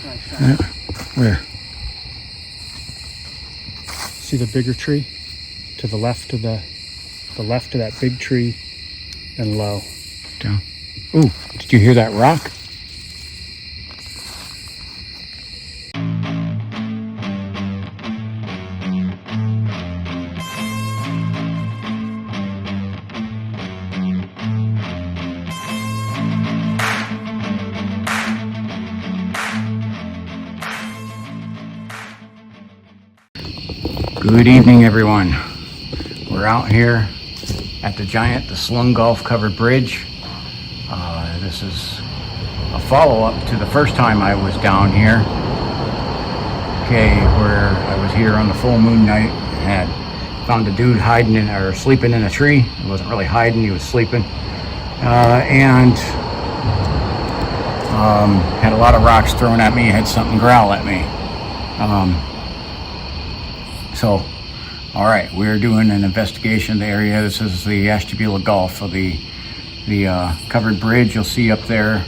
Where? See the bigger tree? To the left of the left of that big tree and low. Down. Ooh, did you hear that rock? Good evening, everyone. We're out here at the Slung Gulf Covered Bridge. This is a follow-up to the first time I was down here. Okay, where I was here on the full moon night, had found a dude hiding in or sleeping in a tree. He wasn't really hiding, he was sleeping. And had a lot of rocks thrown at me, had something growl at me. So, all right, we're doing an investigation of the area. This is the Ashtabula Gulf of the covered bridge. You'll see up there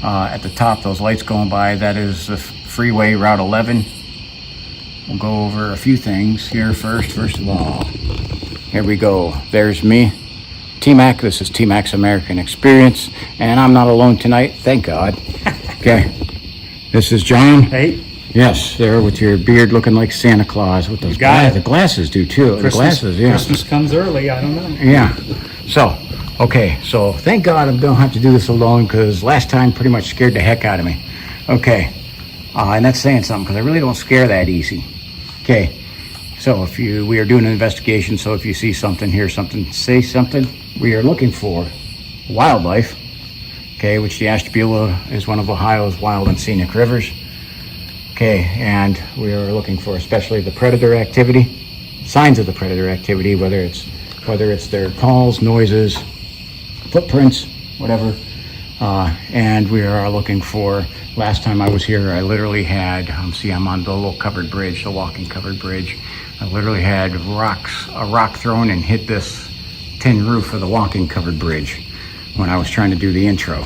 at the top, those lights going by. That is the freeway, Route 11. We'll go over a few things here first. First of all, here we go. There's me, T-Mac. This is T-Mac's American Experience, and I'm not alone tonight, thank God. Okay, this is John. Hey. Yes, there with your beard looking like Santa Claus with those glasses. The glasses do too. Christmas, the glasses, yeah. Christmas comes early, I don't know. Yeah. So, okay, so thank God I don't have to do this alone because last time pretty much scared the heck out of me. Okay, and that's saying something because I really don't scare that easy. Okay, so we are doing an investigation, so if you see something, hear something, say something, we are looking for wildlife, okay, which the Ashtabula is one of Ohio's wild and scenic rivers. Okay, and we are looking for especially the predator activity, signs of the predator activity, whether it's their calls, noises, footprints, whatever. And we are looking for, last time I was here, I literally had, see I'm on the little covered bridge, the walking covered bridge. I literally had a rock thrown and hit this tin roof of the walking covered bridge when I was trying to do the intro.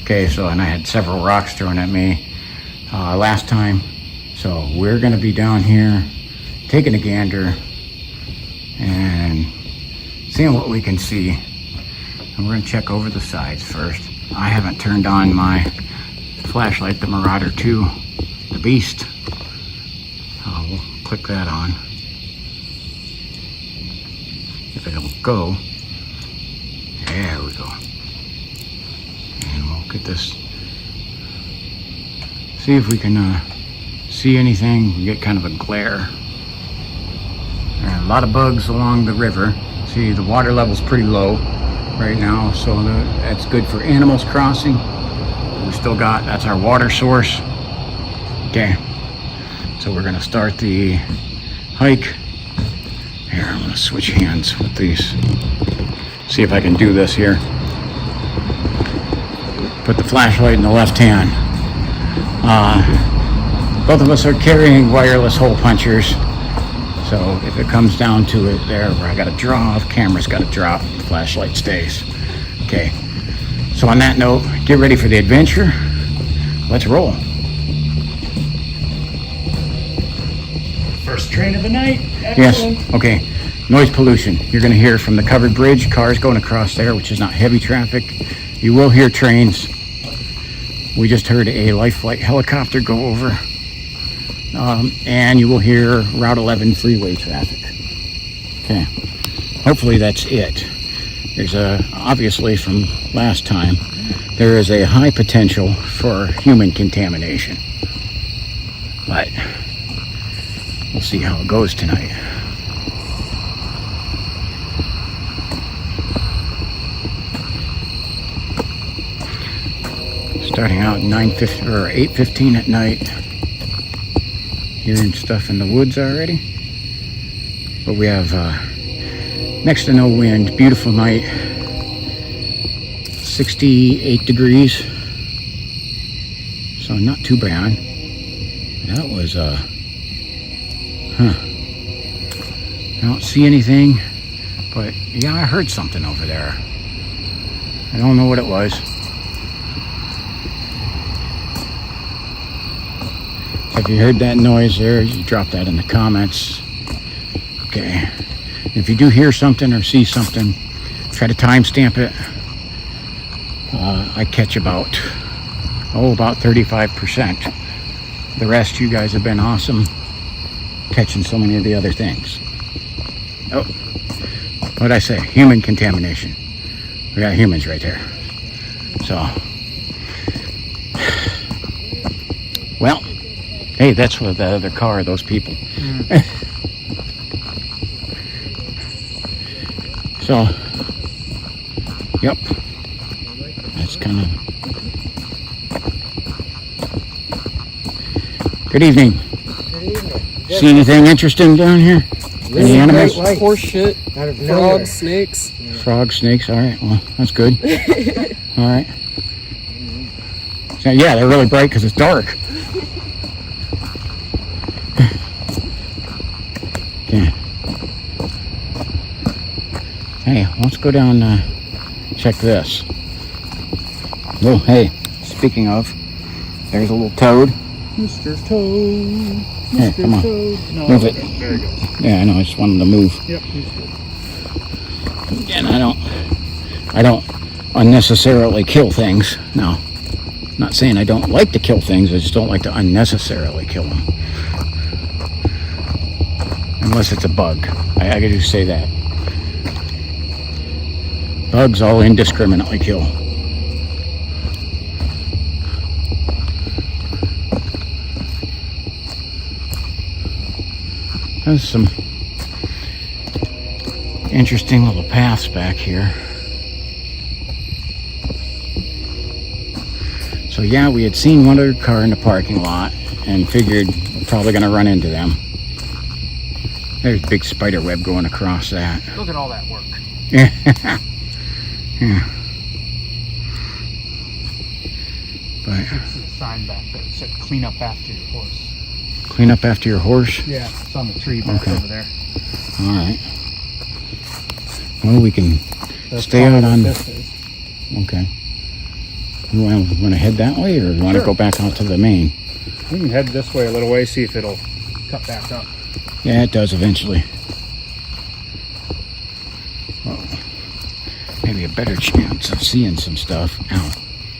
Okay, so, and I had several rocks thrown at me last time. So we're gonna be down here taking a gander and seeing what we can see. And we're gonna check over the sides first. I haven't turned on my flashlight, the Marauder 2, the Beast. We'll click that on. If it'll go. There we go. And we'll get this. See if we can see anything. We get kind of a glare. There are a lot of bugs along the river. See, the water level's pretty low right now, so that's good for animals crossing. We still got, that's our water source. Okay, so we're gonna start the hike. Here, I'm gonna switch hands with these. See if I can do this here. Put the flashlight in the left hand. Both of us are carrying wireless hole punchers, so if it comes down to it there where I gotta draw, the camera's gotta drop, the flashlight stays. Okay, so on that note, get ready for the adventure. Let's roll. First train of the night. Excellent. Yes, okay. Noise pollution. You're gonna hear from the covered bridge, cars going across there, which is not heavy traffic. You will hear trains. We just heard a life flight helicopter go over. And you will hear Route 11 freeway traffic. Okay, hopefully that's it. There's obviously from last time, there is a high potential for human contamination. But we'll see how it goes tonight. Starting out 9:50 or 8:15 at night. Hearing stuff in the woods already, but we have next to no wind, beautiful night, 68 degrees, so not too bad. That was I don't see anything, but yeah, I heard something over there. I don't know what it was. Have you heard that noise there? You drop that in the comments. Okay. If you do hear something or see something, try to timestamp it. I catch about 35%. The rest, you guys have been awesome catching so many of the other things. Oh, what'd I say? Human contamination. We got humans right there. So, well, hey, that's what the other car, those people. So, yep, that's kind of. Good evening. Good evening. See anything interesting down here? Any animals? Horse shit, frogs, snakes. Frogs, snakes. All right. Well, that's good. All right. So, yeah, they're really bright because it's dark. Okay. Hey, let's go down. Check this. Oh, hey. Speaking of, there's a little toad. Mr. Toad. Here, come on. No, Move it. There you go. Yeah, I know. I just wanted to move. Yep, he's good. And I don't unnecessarily kill things. No. I'm not saying I don't like to kill things. I just don't like to unnecessarily kill them. Unless it's a bug. I gotta just say that. Bugs I'll indiscriminately kill. There's some interesting little paths back here. So yeah, we had seen one other car in the parking lot and figured we're probably going to run into them. There's a big spider web going across that. Look at all that work. Yeah. Yeah. But There's a sign back there that said clean up after your horse. clean up after your horse. Yeah, it's on the tree back over there. All right. Well, we can That's stay out probably on. what this is. Okay. You want to head that way, or you want to Sure. go back out to the main? We can head this way a little way, see if it'll cut back up. Yeah, it does eventually. Well, maybe a better chance of seeing some stuff. Ow,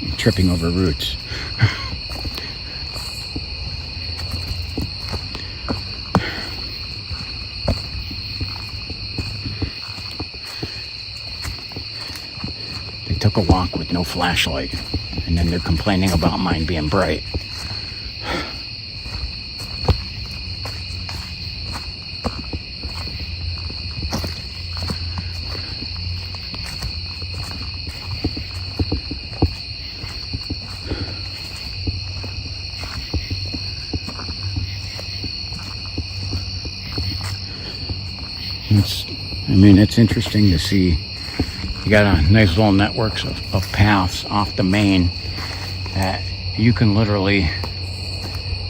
I'm tripping over roots. They took a walk with no flashlight, and then they're complaining about mine being bright. It's interesting to see. You got a nice little networks of paths off the main that you can literally,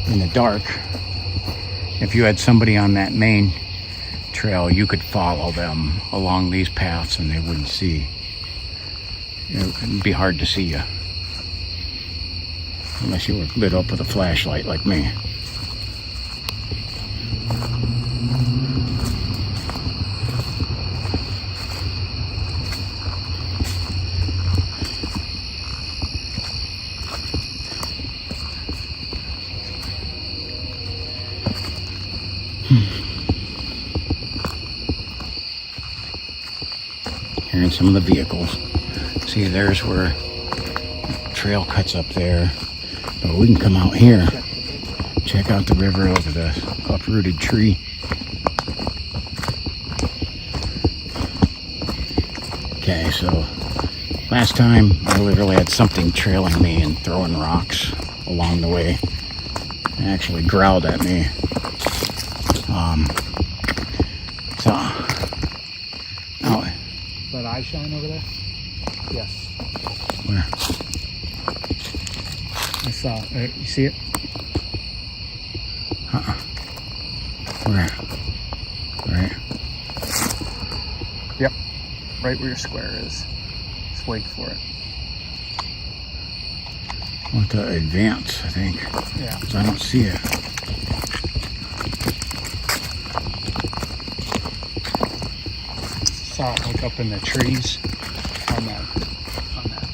in the dark, if you had somebody on that main trail, you could follow them along these paths and they wouldn't see. It'd be hard to see you. Unless you were lit up with a flashlight like me. Hearing some of the vehicles. See, there's where the trail cuts up there. But we can come out here. Check out the river over the uprooted tree. Okay, so last time I literally had something trailing me and throwing rocks along the way. It actually growled at me. That eye shine over there? Yes. Where? I saw it. You see it? Where? Right. Yep. Right where your square is. Just wait for it. I want to advance, I think. Yeah. Because I don't see it. saw it like up in the trees on that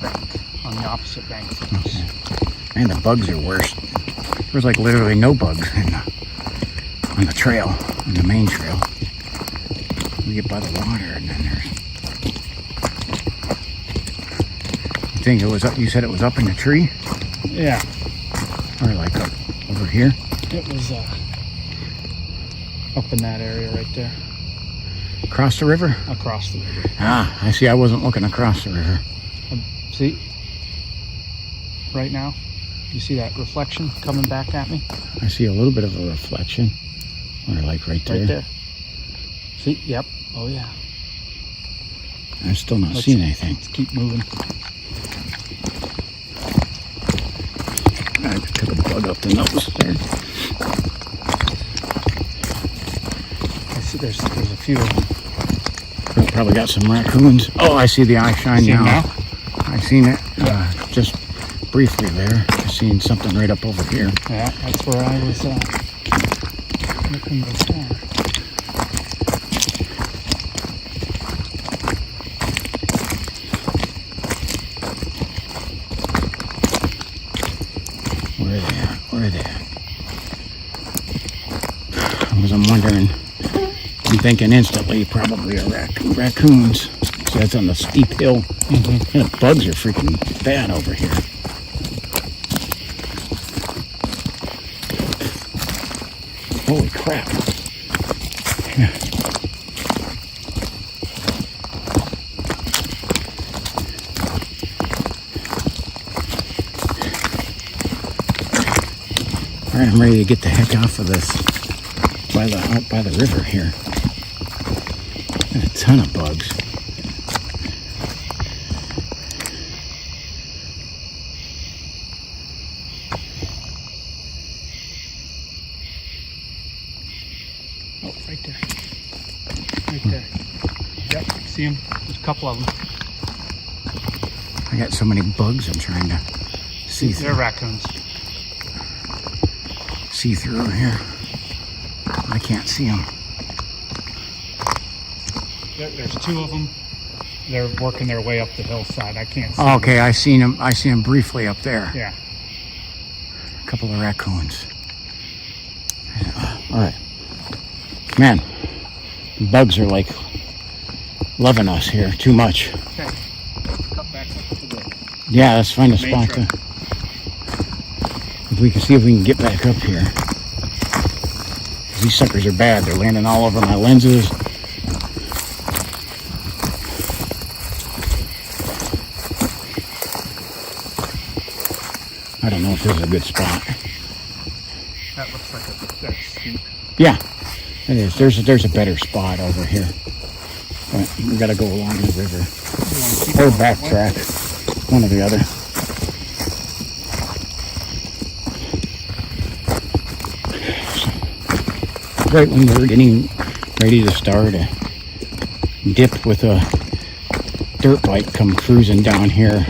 bank, on the opposite bank from us. Man, the bugs are worse. There's like literally no bugs on the trail, on the main trail. We get by the water, and then there's. You think it was up? You said it was up in the tree, Yeah, or like up over here? it was up in that area right there, Across the river? across the river. Ah, I see. I wasn't looking across the river. See, right now, you see that reflection coming back at me? I see a little bit of a reflection, or like right there. Right there. See, yep. Oh yeah. I'm still not Let's- seeing anything. Let's keep moving. I took a bug up the nose there. I see there's a few of them. Probably got some raccoons. Oh, I see the eye shine See 'em now. now? I seen it just briefly there. I seen something right up over here. Yeah, that's where I was looking before. Where are they at? Where are they at? I'm wondering. I'm thinking instantly probably are raccoons. So that's on the steep hill. Mm-hmm. And the bugs are freaking bad over here. Holy crap. Yeah. All right, I'm ready to get the heck off of this out by the river here. Got a ton of bugs. Oh, right there. Right there. Yep, see them? There's a couple of them. I got so many bugs I'm trying to see They're through. raccoons. See through here. I can't see them. There's two of them. They're working their way up the hillside. I can't see Oh, okay, I seen them. I see them briefly up there. them. Yeah. A couple of raccoons. All right, man. Bugs are like loving us here too much. Okay. Cut back up to the Yeah, let's find a main spot trail. to. If we can see if we can get back up here. These suckers are bad. They're landing all over my lenses. I don't know if this is a good spot. That looks like that's steep. Yeah, it is. There's a better spot over here. But we gotta go along the river. Or backtrack. One or the other. Right when we were getting ready to start, a dip with a dirt bike come cruising down here.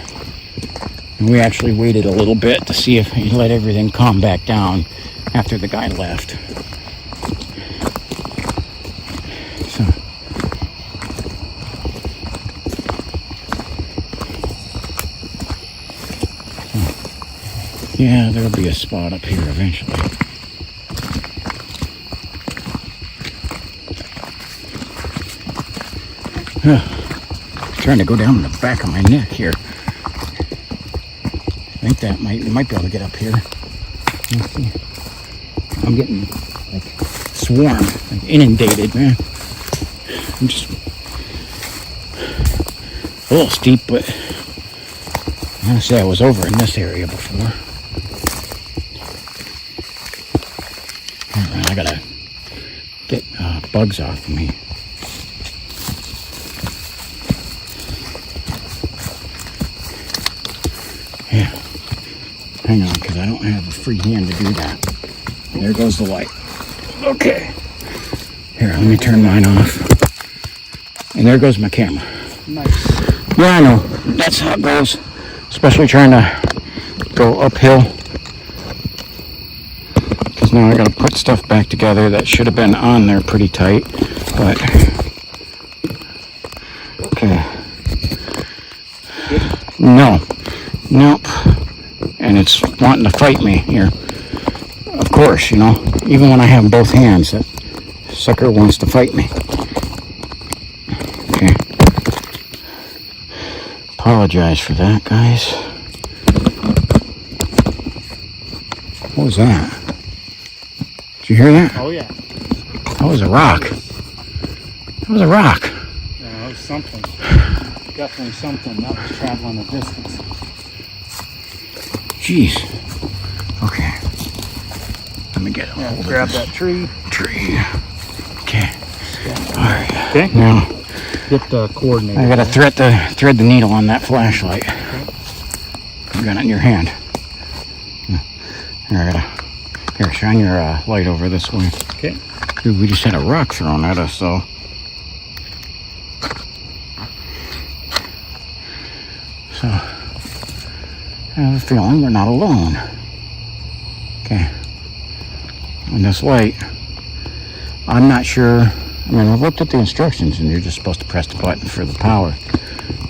And we actually waited a little bit to see if he let everything calm back down after the guy left. So, yeah, there'll be a spot up here eventually. Trying to go down the back of my neck here. I think that might be able to get up here. Let's see. I'm getting like swarmed, like inundated, man. I'm just a little steep, but honestly, I was over in this area before. All right, I gotta get bugs off of me. Yeah, hang on, because I don't have a free hand to do that. There goes the light. Okay. Here, let me turn mine off. And there goes my camera. Nice. Yeah, I know. That's how it goes. Especially trying to go uphill. Because now I got to put stuff back together that should have been on there pretty tight. But No. Nope. And it's wanting to fight me here. Of course, you know, even when I have both hands, that sucker wants to fight me. Okay. Apologize for that, guys. What was that? Did you hear that? Oh yeah. That was a rock. That was a rock. Yeah, that was something. Definitely something. That was traveling a distance. Jeez. Okay. Let me get a Yeah, hold grab of this that tree. tree. Okay. All right. Okay. Now Get the coordinator. I gotta thread the needle on that flashlight. You got it in your hand. Here, here, shine your light over this way. Okay. Dude, we just had a rock thrown at us, so. So, I have a feeling we're not alone. Okay. And this light, I'm not sure. I mean, I've looked at the instructions and you're just supposed to press the button for the power.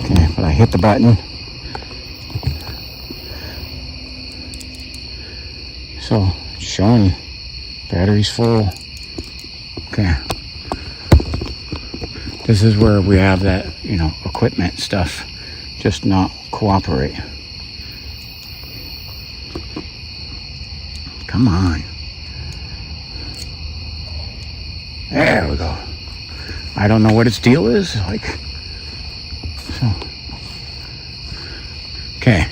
Okay, but I hit the button. So, it's showing battery's full. Okay. This is where we have that, you know, equipment stuff just not cooperate. Come on. There we go. I don't know what its deal is. Like, so. Okay.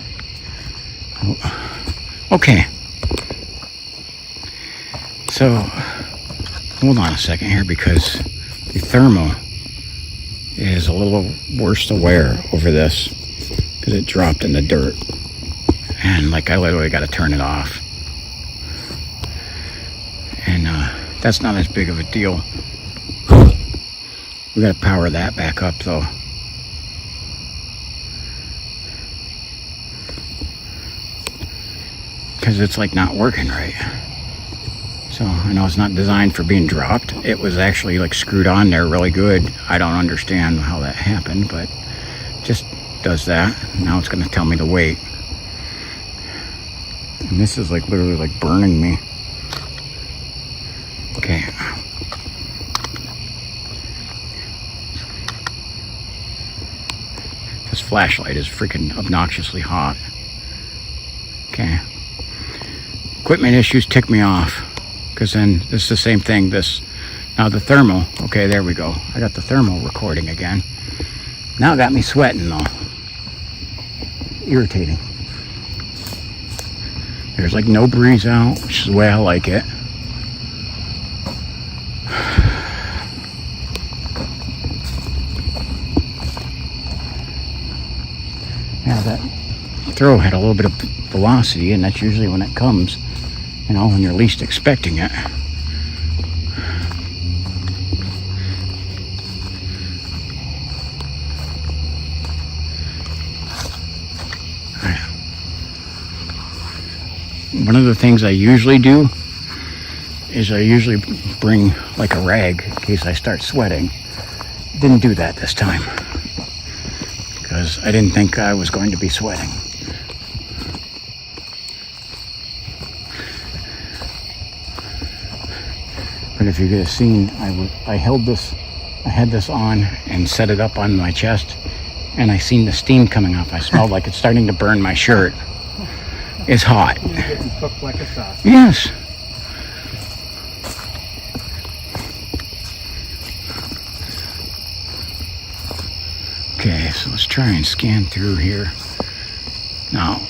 Okay. So, hold on a second here because the thermal is a little worse to wear over this because it dropped in the dirt. And like I literally got to turn it off. And that's not as big of a deal. We got to power that back up though. Because it's like not working right. So I know it's not designed for being dropped. It was actually like screwed on there really good. I don't understand how that happened, but just does that. Now it's going to tell me to wait. And this is like literally like burning me. Okay. This flashlight is freaking obnoxiously hot. Okay. Equipment issues tick me off. Because then this is the same thing. Now the thermal. Okay, there we go. I got the thermal recording again. Now it got me sweating though. Irritating. There's like no breeze out, which is the way I like it. Yeah, that throw had a little bit of velocity, and that's usually when it comes, you know, when you're least expecting it. One of the things I usually do is I usually bring like a rag in case I start sweating. Didn't do that this time because I didn't think I was going to be sweating. But if you could have seen, I had this on and set it up on my chest, and I seen the steam coming up. I smelled like it's starting to burn my shirt. It's hot. You're getting cooked like a sausage. Yes. Okay, so let's try and scan through here. Now,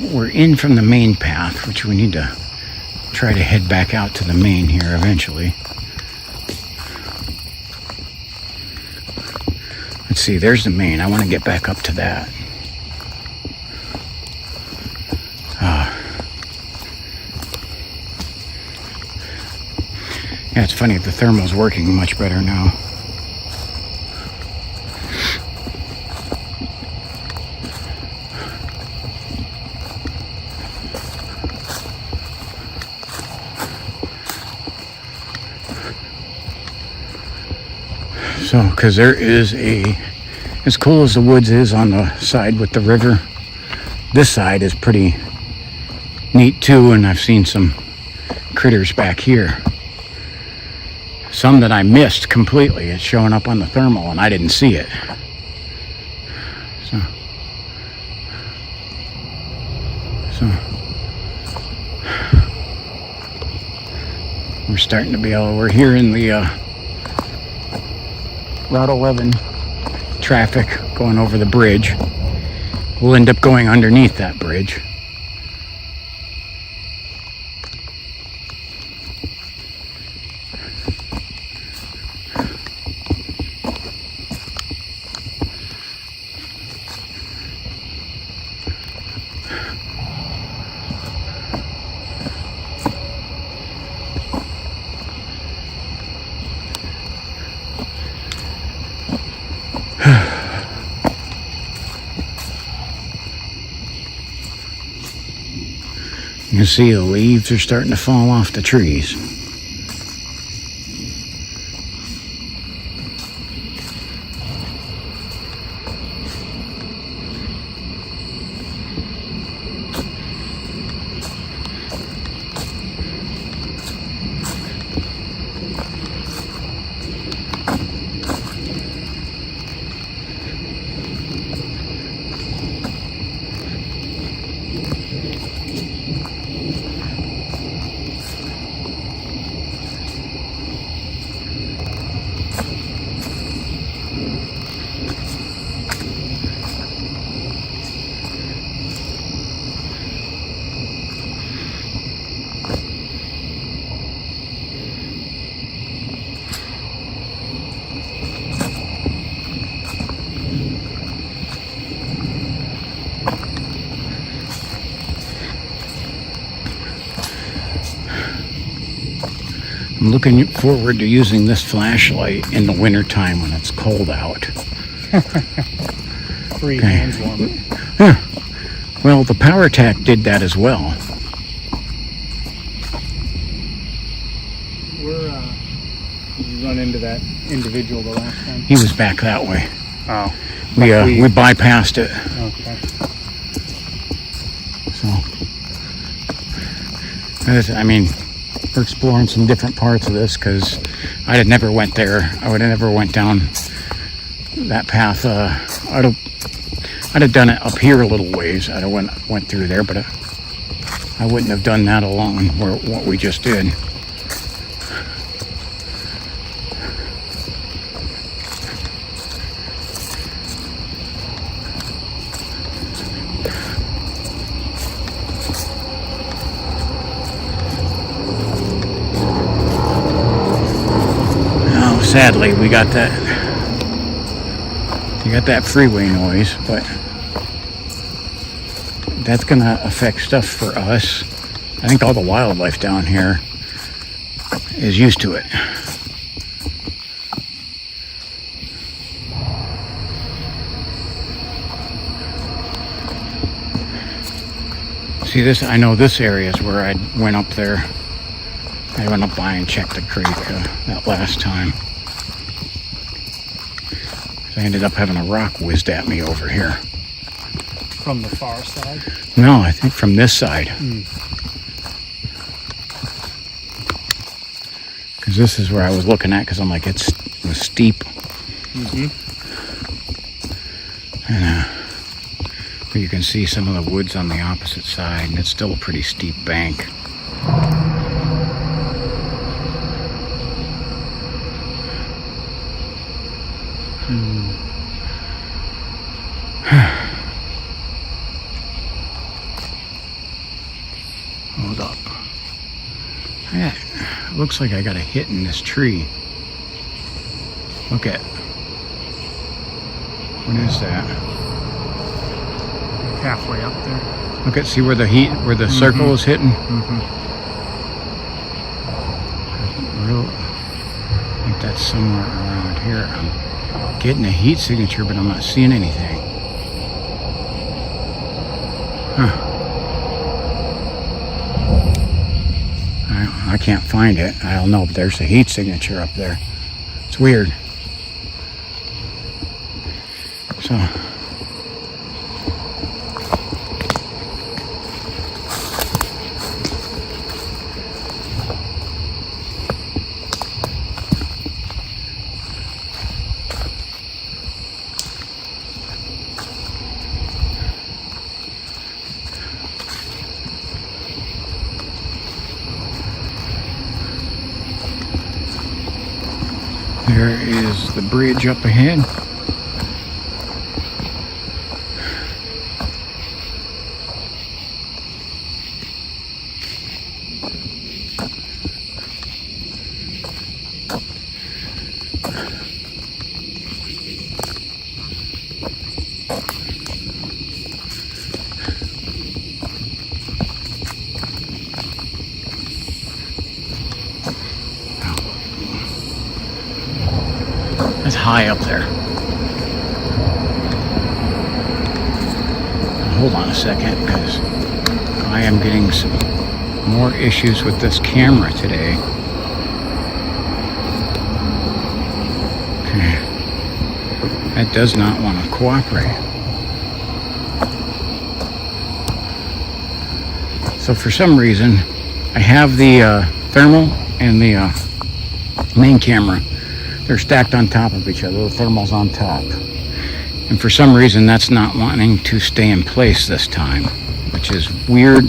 we're in from the main path, which we need to try to head back out to the main here eventually. Let's see, there's the main. I want to get back up to that. Yeah, it's funny, the thermal's working much better now. So, because there is as cool as the woods is on the side with the river, this side is pretty neat too, and I've seen some critters back here. Some that I missed completely. It's showing up on the thermal and I didn't see it. So we're starting to be able, we're here in the Route 11 traffic going over the bridge. We'll end up going underneath that bridge. You can see the leaves are starting to fall off the trees. I'm looking forward to using this flashlight in the wintertime when it's cold out. Free hands warmer. Huh. Well, the Power Tack did that as well. Did you run into that individual the last time? He was back that way. Oh. We bypassed it. Okay. So, I mean, we're exploring some different parts of this because I'd have never went there. I would have never went down that path. I'd have done it up here a little ways. I'd have went through there, but I wouldn't have done that alone. What we just did. Sadly, we got that. You got that freeway noise, but that's gonna affect stuff for us. I think all the wildlife down here is used to it. See this? I know this area is where I went up there. I went up by and checked the creek that last time. I ended up having a rock whizzed at me over here. From the far side? No, I think from this side. Because this is where I was looking at, because I'm like, it was steep. And but you can see some of the woods on the opposite side, and it's still a pretty steep bank. Hold up. Yeah, looks like I got a hit in this tree. Look at. What is that? Halfway up there. Look at, see where the circle is hitting? I think that's somewhere around here. I'm getting a heat signature, but I'm not seeing anything. Huh. I can't find it. I don't know, but there's a heat signature up there. It's weird. So There is the bridge up ahead. It's high up there. Hold on a second, because I am getting some more issues with this camera today. Okay. That does not want to cooperate. So for some reason, I have the thermal and the main camera. They're stacked on top of each other. The thermal's on top. And for some reason, that's not wanting to stay in place this time, which is weird.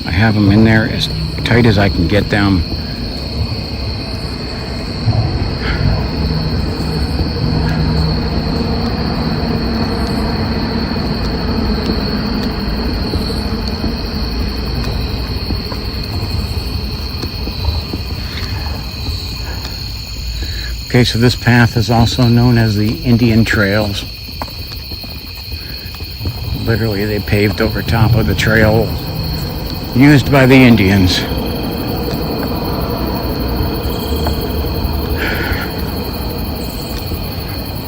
I have them in there as tight as I can get them. Okay, so this path is also known as the Indian Trails. Literally, they paved over top of the trail used by the Indians.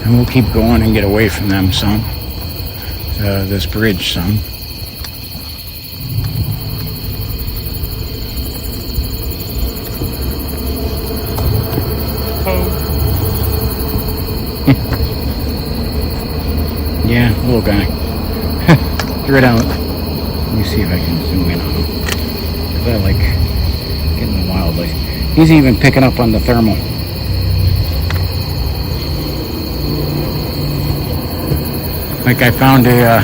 And we'll keep going and get away from them some. This bridge some. Yeah, little guy. Right out. Let me see if I can zoom in on him. Because I like getting the wildlife. He's even picking up on the thermal. Like I found a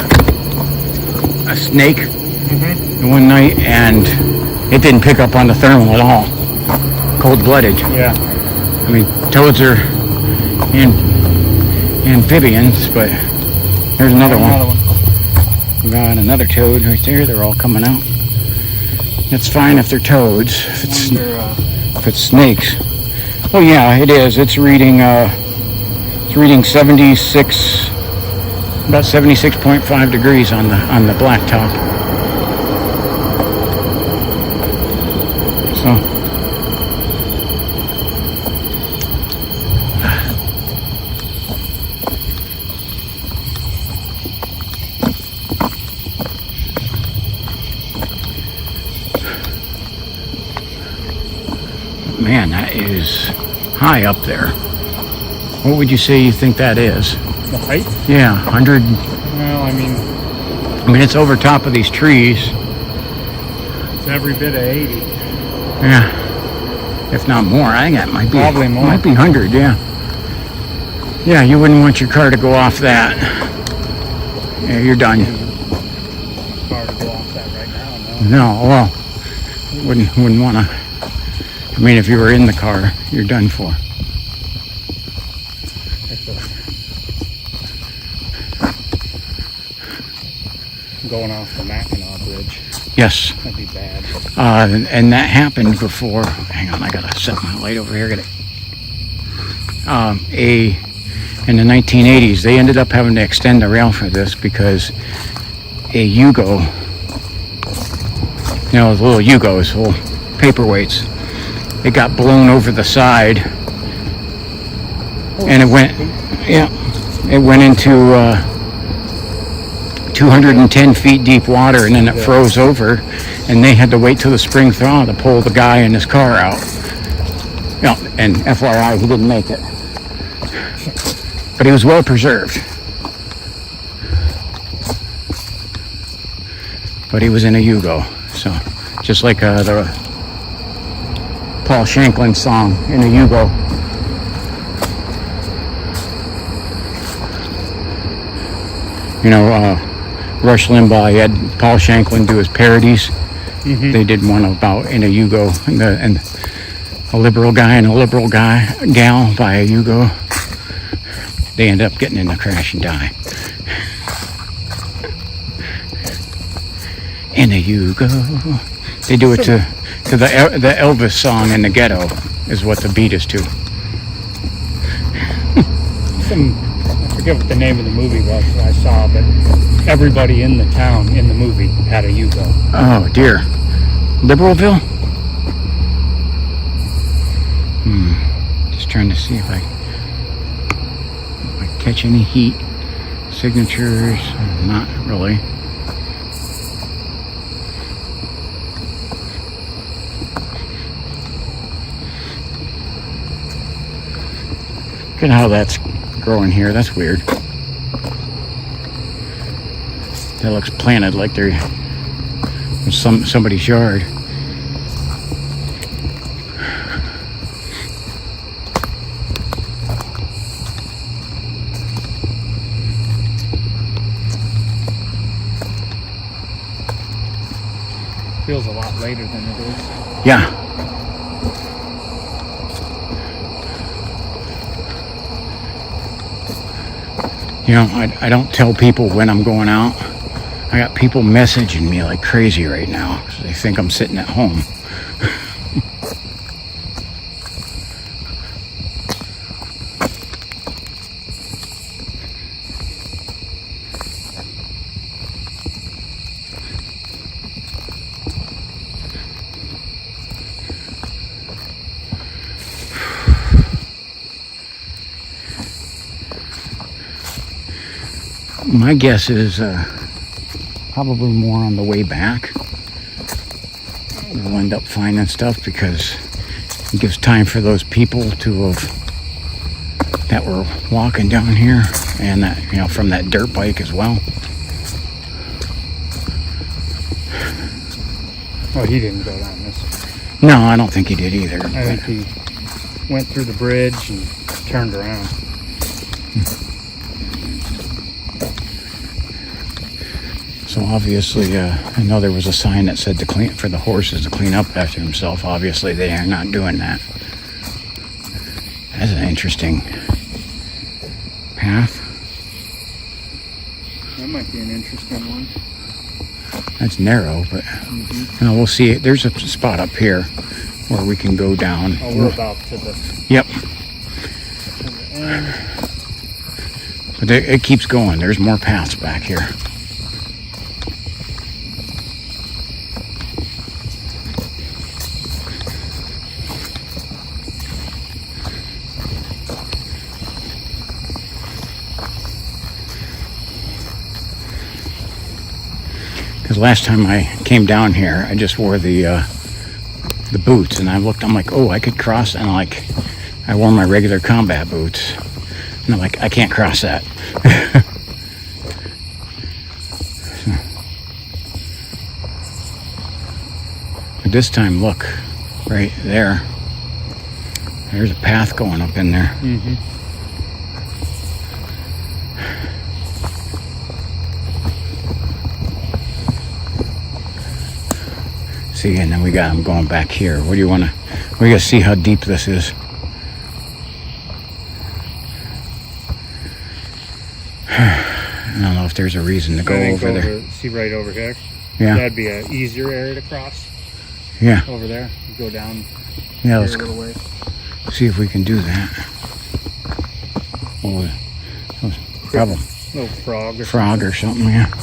snake one night, and it didn't pick up on the thermal at all. Cold-blooded. Yeah. I mean, toads are amphibians, but there's another one. We got another toad right there. They're all coming out. It's fine if they're toads. If it's snakes. Oh yeah, it is. It's reading 76, about 76.5 degrees on the blacktop. So. Man, that is high up there. What would you say you think that is? The height? Yeah, 100. Well, I mean, it's over top of these trees. it's every bit of 80. Yeah, if not more. I think that might be Probably more. Might be 100. Yeah. Yeah, you wouldn't want your car to go off that. Yeah, you're done. It's hard to go off that right now, no. No, well, wouldn't want to. I mean, if you were in the car, you're done for. Going off the Mackinac Bridge. Yes. That'd be bad. And that happened before. Hang on, I gotta set my light over here. In the 1980s, they ended up having to extend the rail for this because a Yugo, those little Yugos, little paperweights, it got blown over the side, and it went into 210 feet deep water, and then it froze over, and they had to wait till the spring thaw to pull the guy in his car out. And FYI, he didn't make it, but he was well preserved. But he was in a Yugo, so just like the Paul Shanklin song, in a Yugo. Rush Limbaugh, he had Paul Shanklin do his parodies. They did one about in a Yugo, and a liberal guy and a liberal gal by a Yugo. They end up getting in a crash and die. In a Yugo. They do it to the Elvis song in the ghetto is what the beat is to. I forget what the name of the movie was that I saw, but everybody in the town in the movie had a Yugo. Oh dear. Liberalville? Just trying to see if I catch any heat. Signatures, not really. Look at how that's growing here. That's weird. That looks planted like they're in somebody's yard. Feels a lot later than it is. Yeah. You know, I don't tell people when I'm going out. I got people messaging me like crazy right now. So they think I'm sitting at home. My guess is probably more on the way back. We'll end up finding stuff because it gives time for those people that were walking down here and that, you know, from that dirt bike as well. Oh, he didn't go down this way. No, I don't think he did either. I think he went through the bridge and turned around. So obviously, I know there was a sign that said for the horses to clean up after himself. Obviously, they are not doing that. That's an interesting path. That might be an interesting one. That's narrow, but you know, we'll see. There's a spot up here where we can go down. Oh, we're about to the Yep. end. But it keeps going. There's more paths back here. Because last time I came down here, I just wore the boots, and I'm like, oh, I could cross, and I wore my regular combat boots, and I'm like, I can't cross that. But this time, look, right there. There's a path going up in there. Mm-hmm. See, and then we got them going back here. What do you want to? We got to see how deep this is. I don't know if there's a reason to go over there. See right over here? Yeah. That'd be an easier area to cross. Yeah. Over there. You go down Yeah, here let's a little go. ways. See if we can do that. Oh, probably Little frog or frog or something, yeah.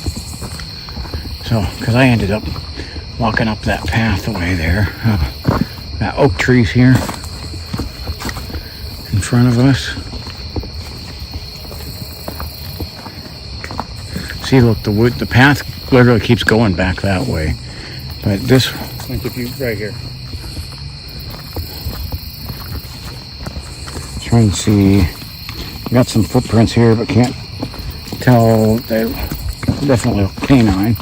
So, because I ended up walking up that pathway there. Got oak trees here in front of us. See, look, the path literally keeps going back that way. But this, like if you right here. trying to see, got some footprints here, but can't tell. They're definitely a canine.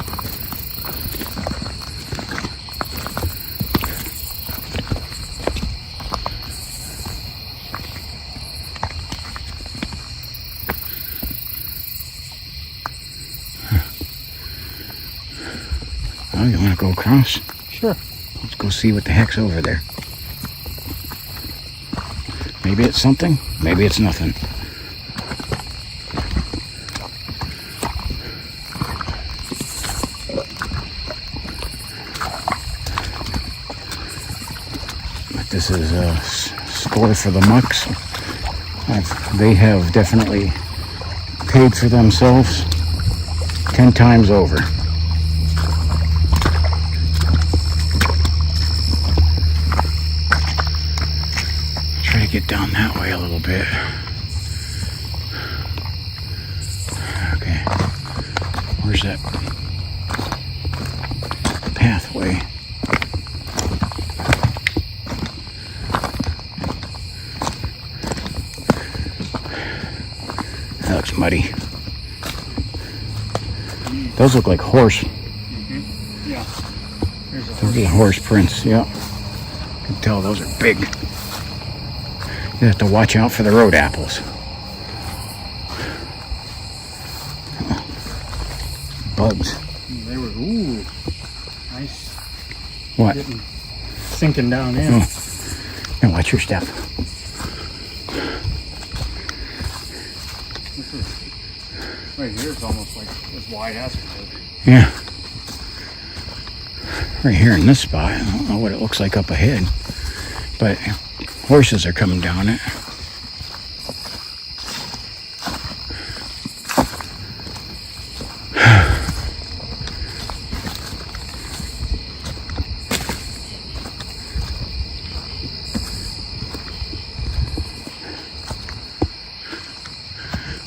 Oh, you want to go across? Sure. Let's go see what the heck's over there. Maybe it's something, maybe it's nothing. But this is a score for the Mucks. They have definitely paid for themselves 10 times over. Try to get down that way a little bit. Okay. Where's that pathway? That looks muddy. Those look like horse. Mm-hmm. Yeah. There's a Those are horse prints, yeah. You can tell those are big. You have to watch out for the road apples. Bugs. They were, ooh, nice. What? Getting, sinking down in. Oh. Now watch your step. This is, right here is almost like as wide as it is. Yeah. Right here in this spot. I don't know what it looks like up ahead. But horses are coming down it.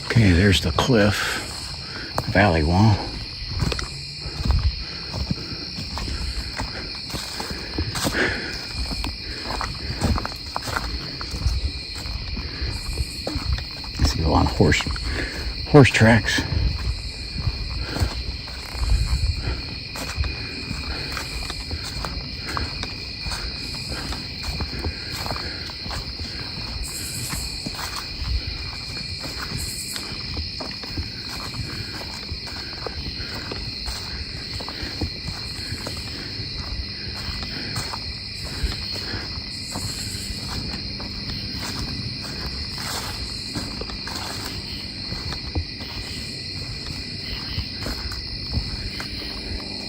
Okay, there's the cliff, valley wall. I see a lot of horse tracks.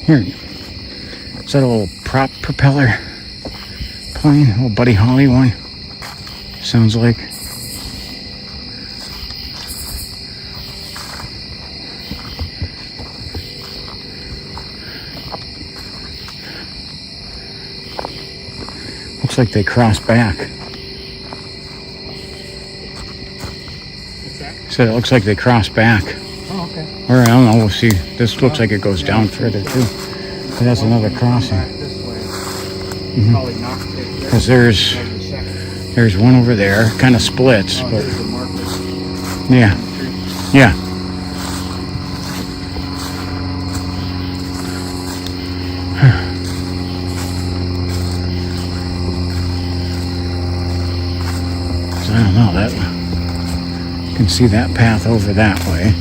Here, is that a little prop propeller plane? A little Buddy Holly one? Sounds like. Looks like they cross back. What's that? Said it looks like they cross back. Oh, okay. Or I don't know, we'll see. This looks like it goes down further too. But that's another crossing. Back this way. Probably not take this. Because there's one over there, kind of splits, but There's a marker. yeah, yeah. So I don't know that. You can see that path over that way.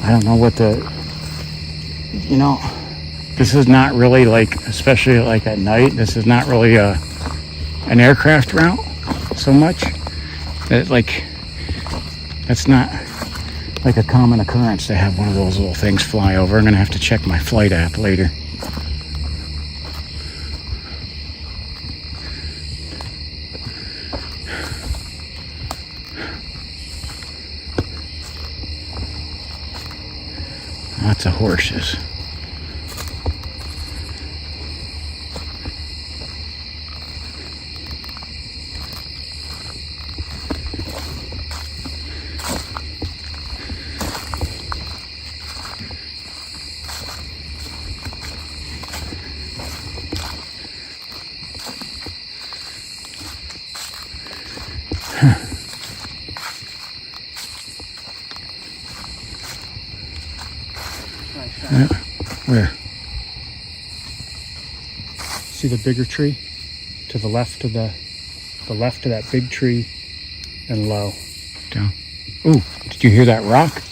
I don't know what this is not really like, especially like at night, this is not really an aircraft route so much. That's not like a common occurrence to have one of those little things fly over. I'm gonna have to check my flight app later. Lots of horses. the bigger tree, to the left of the left of that big tree, and low. Down. Ooh, did you hear that rock?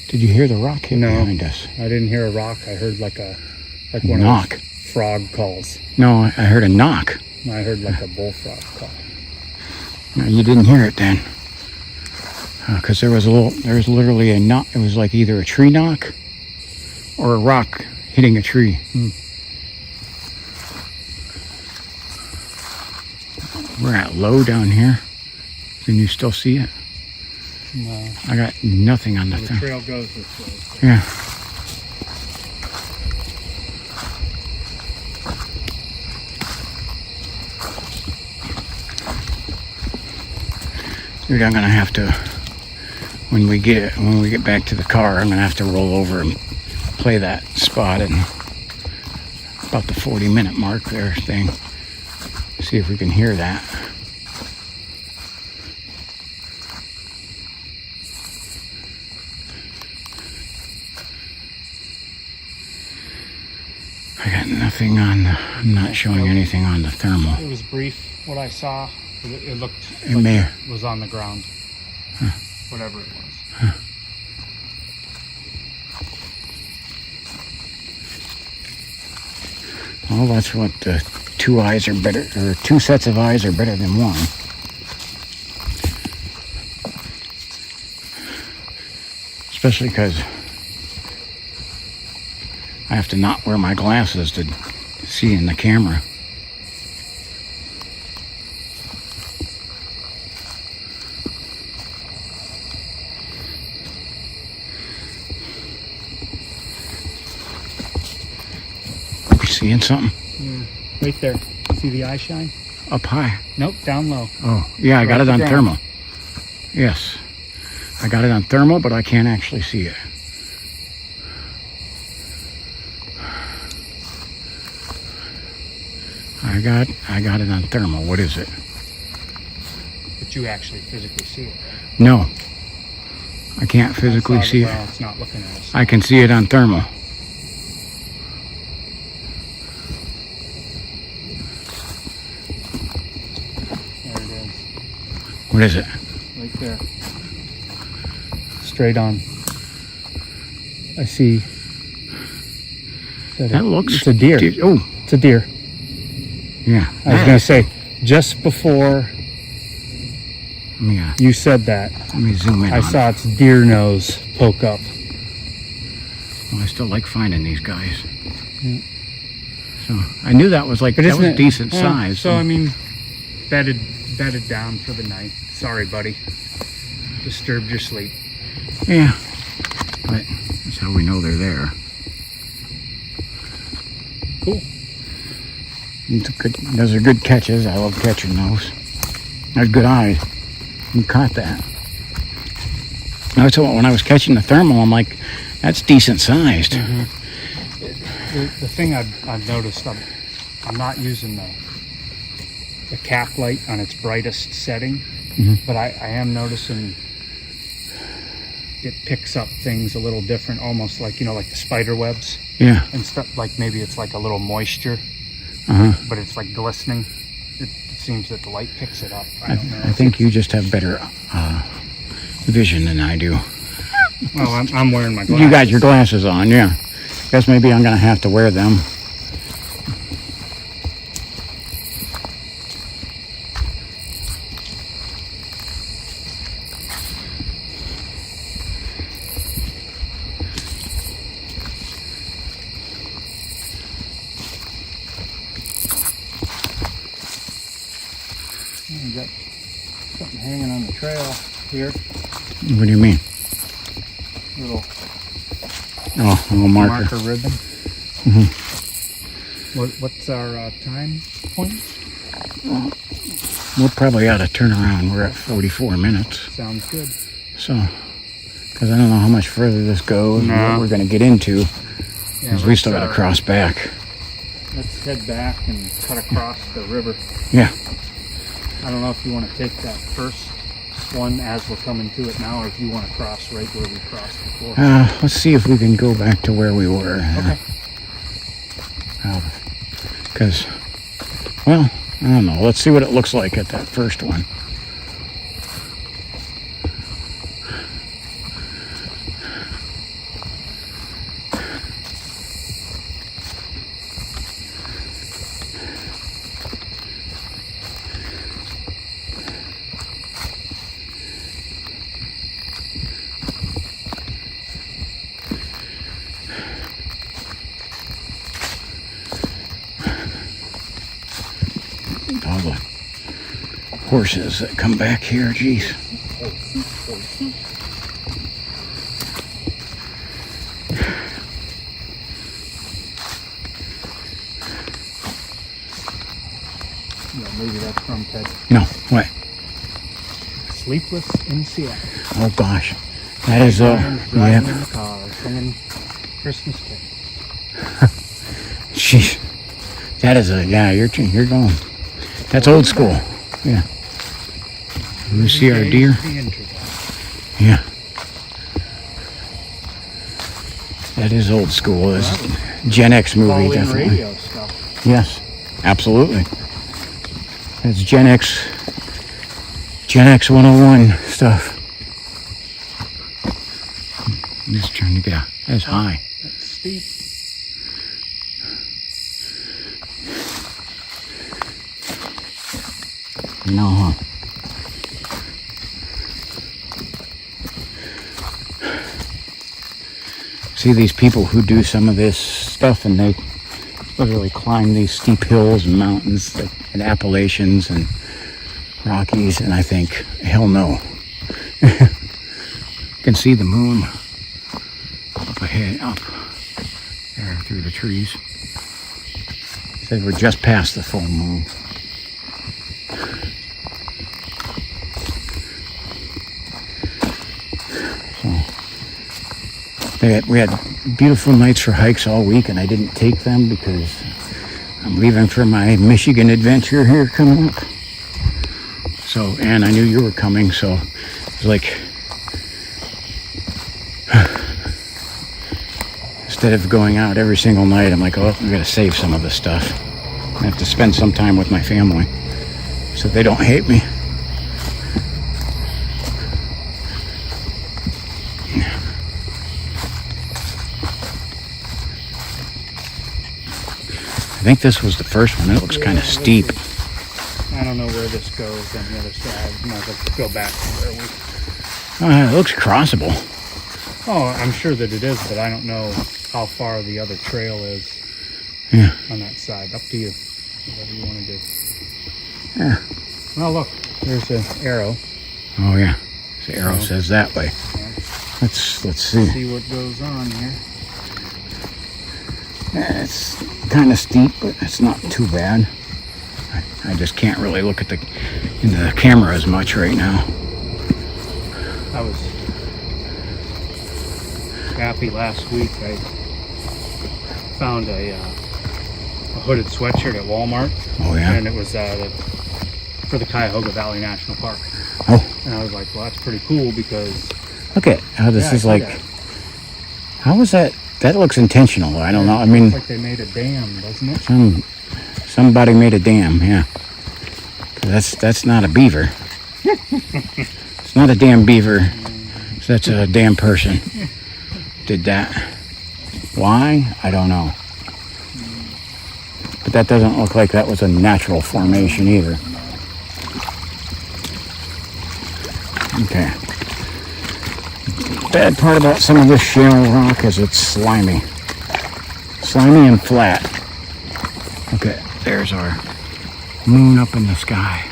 Did you hear the rock hit behind us? I didn't hear a rock. I heard like one Knock. of those frog calls. No, I heard a knock. I heard like a bullfrog call. No, you didn't hear it then. Because there was literally a knock. It was like either a tree knock or a rock hitting a tree. We're at low down here. Can you still see it? No. I got nothing on the The thing. trail goes this way. Yeah. Dude, I'm gonna have to, when we get back to the car, I'm gonna have to roll over and play that spot at about the 40-minute mark there thing. See if we can hear that. I got nothing on the, I'm not showing anything on the thermal. It was brief what I saw. It looked It like may- it was on the ground. Whatever it was. Well, that's what the two eyes are better, or two sets of eyes are better than one. Especially because I have to not wear my glasses to see in the camera. You seeing something? Yeah. Right there. See the eye shine? Up high. Nope, down low. Oh, yeah, I got Right it on ground. thermal. Yes. I got it on thermal, but I can't actually see it. I got it on thermal. What is it? But you actually physically see it. No. I can't physically Outside see the it. ground, it's not looking at us. I can see it on thermal. There it is. What is it? Right there. Straight on. I see. That looks... It's a deer. Oh, It's a deer. yeah. I was going to say, just before Yeah. you said that, Let me zoom in I on saw its deer nose poke up. it. Well, I still like finding these guys. So I knew that was like, But that isn't was it- decent yeah, size. So, I mean, bedded down for the night. Sorry, buddy. Disturbed your sleep. Yeah. But that's how we know they're there. Cool. Those are good catches. I love catching those. They're good eyes. You caught that. I was told when I was catching the thermal, I'm like, that's decent sized. The thing I've noticed, I'm not using the cap light on its brightest setting, but I am noticing it picks up things a little different, almost like, like the spider webs Yeah. and stuff. Like maybe it's like a little moisture, but it's like glistening. It seems that the light picks it up. I don't know. I think you just have better vision than I do. Well, I'm wearing my glasses. You got your glasses on, yeah. Guess maybe I'm gonna have to wear them. We got something hanging on the trail here. What do you mean? Little Oh, a little marker. ribbon. What's our time point? We're probably out of turnaround. We're at 44 minutes. Sounds good. So, because I don't know how much further this goes and No. what we're gonna get into. Yeah, Because we still gotta cross back. Let's head back and cut across the river. Yeah. I don't know if you want to take that first one as we're coming to it now, or if you want to cross right where we crossed before. Let's see if we can go back to where we were. Okay. Because, well, I don't know. Let's see what it looks like at that first one. All the horses that come back here, geez. Yeah, maybe that's from Ted. No, what? Sleepless in Seattle. Oh gosh, that is Driving yeah. in the car, singing Christmas Carol. Jeez, that is yeah. You're going. That's old school. Yeah. You see our deer? The intro. Yeah. That is old school. This Gen X movie, Call-in definitely. radio stuff. Yes, absolutely. That's Gen X 101 stuff. I'm just trying to get out. That's high. That's steep. No, huh? See these people who do some of this stuff and they literally climb these steep hills and mountains like in Appalachians and Rockies, and I think, hell no. You can see the moon up ahead, up there through the trees. Said we're just past the full moon. We had beautiful nights for hikes all week, and I didn't take them because I'm leaving for my Michigan adventure here coming up. So, and I knew you were coming, so it was like, instead of going out every single night, I'm like, oh, I gotta save some of this stuff. I have to spend some time with my family so they don't hate me. I think this was the first one. It looks kind of steep. I don't know where this goes on the other side. I might have to go back to where we... It looks crossable. Oh, I'm sure that it is, but I don't know how far the other trail is on that side. Up to you. Whatever you want to do. Yeah. Well, look. There's an arrow. Oh, yeah. The arrow says that way. Yeah. Let's see. See what goes on here. Yeah, it's kind of steep, but it's not too bad. I just can't really look at into the camera as much right now. I was happy last week. I found a hooded sweatshirt at Walmart. Oh, yeah? And it was for the Cuyahoga Valley National Park. Oh. And I was like, well, that's pretty cool because... Look at how this is like... That. How was that? That looks intentional. I don't know. I mean... It's like they made a dam, doesn't it? Somebody made a dam, yeah. That's not a beaver. It's not a damn beaver. That's a damn person did that. Why? I don't know. But that doesn't look like that was a natural formation either. Okay. Bad part about some of this shale rock is it's slimy. Slimy and flat. Okay, there's our moon up in the sky.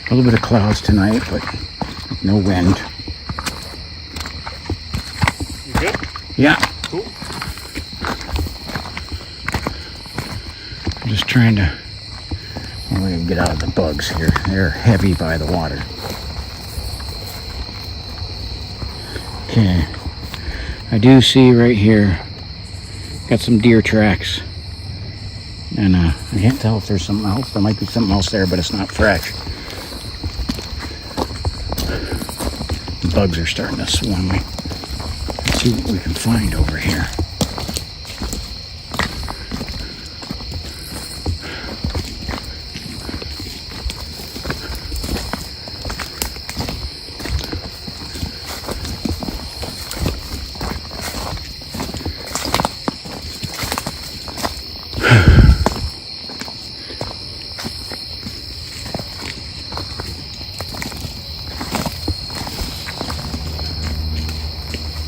A little bit of clouds tonight, but no wind. You good? Yeah. Cool. I'm just trying to get out of the bugs here. They're heavy by the water. Okay. I do see right here, got some deer tracks. And I can't tell if there's something else. There might be something else there, but it's not fresh. bugs are starting to swarm me. Let's see what we can find over here.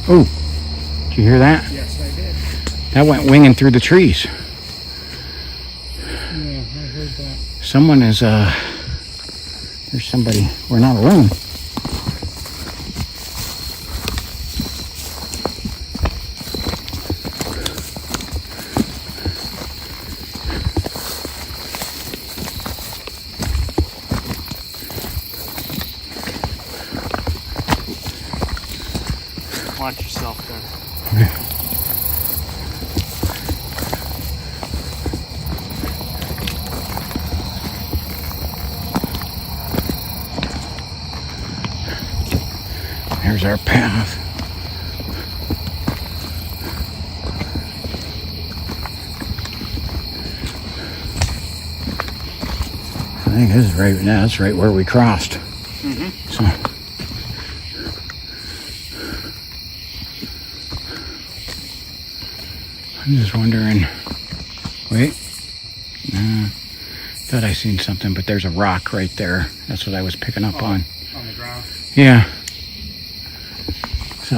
Oh, did you hear that? Yes, I did. That went winging through the trees. Yeah, I heard that. Someone is, there's somebody, we're not alone. Watch yourself there. There's our path. I think this is right now. That's right where we crossed. Mm-hmm. So. I'm just wondering. Wait. Thought I seen something, but there's a rock right there. That's what I was picking up on. On the ground. Yeah. So.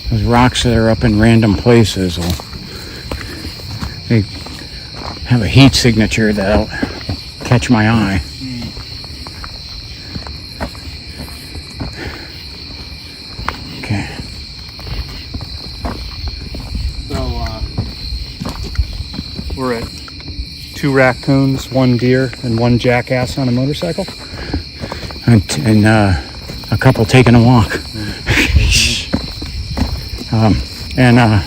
Those rocks that are up in random places they have a heat signature that'll catch my eye. Okay. So we're at 2 raccoons, 1 deer, and 1 jackass on a motorcycle. And a couple taking a walk. And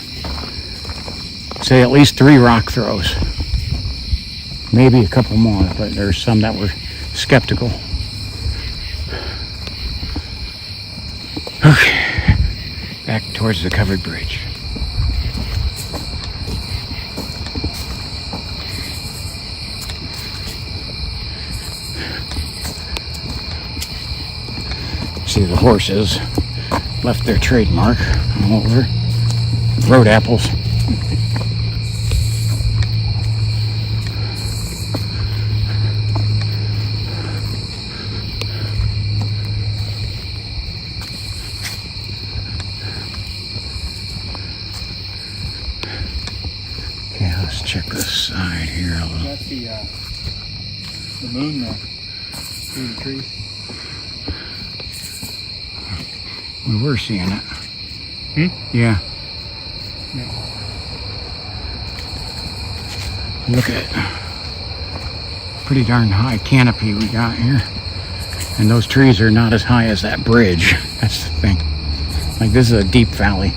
say at least 3 rock throws. Maybe a couple more, but there's some that were skeptical. Okay, back towards the covered bridge. See, the horses left their trademark all over. Road apples. Okay, let's check this side here a little. That's the moon there through the trees. We were seeing it. Yeah. Look at it. Pretty darn high canopy we got here. And those trees are not as high as that bridge. That's the thing. Like, this is a deep valley.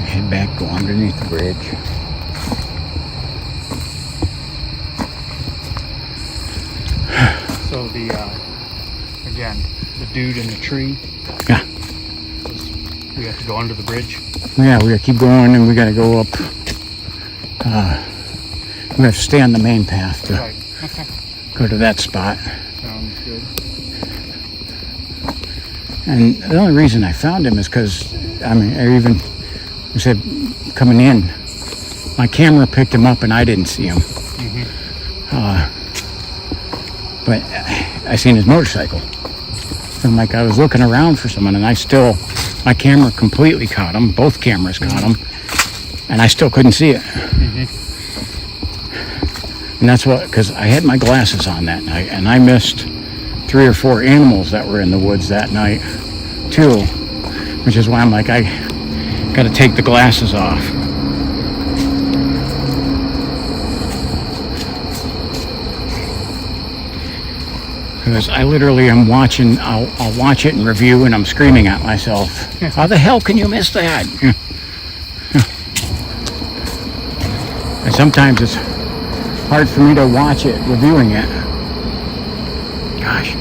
Head back, go underneath the bridge. So again, the dude in the tree. Yeah. We have to go under the bridge. Yeah, we gotta keep going and we gotta go up. We have to stay on the main path to Right. Okay. go to that spot. Sounds good. And the only reason I found him is because, I said, coming in, my camera picked him up and I didn't see him. But I seen his motorcycle. And like I was looking around for someone, and my camera completely caught him. Both cameras caught him, and I still couldn't see it. And that's because I had my glasses on that night, and I missed 3 or 4 animals that were in the woods that night too, which is why I'm like, I got to take the glasses off. Because I literally am watching, I'll watch it and review, and I'm screaming at myself, how the hell can you miss that? And sometimes it's hard for me to watch it, reviewing it. Gosh.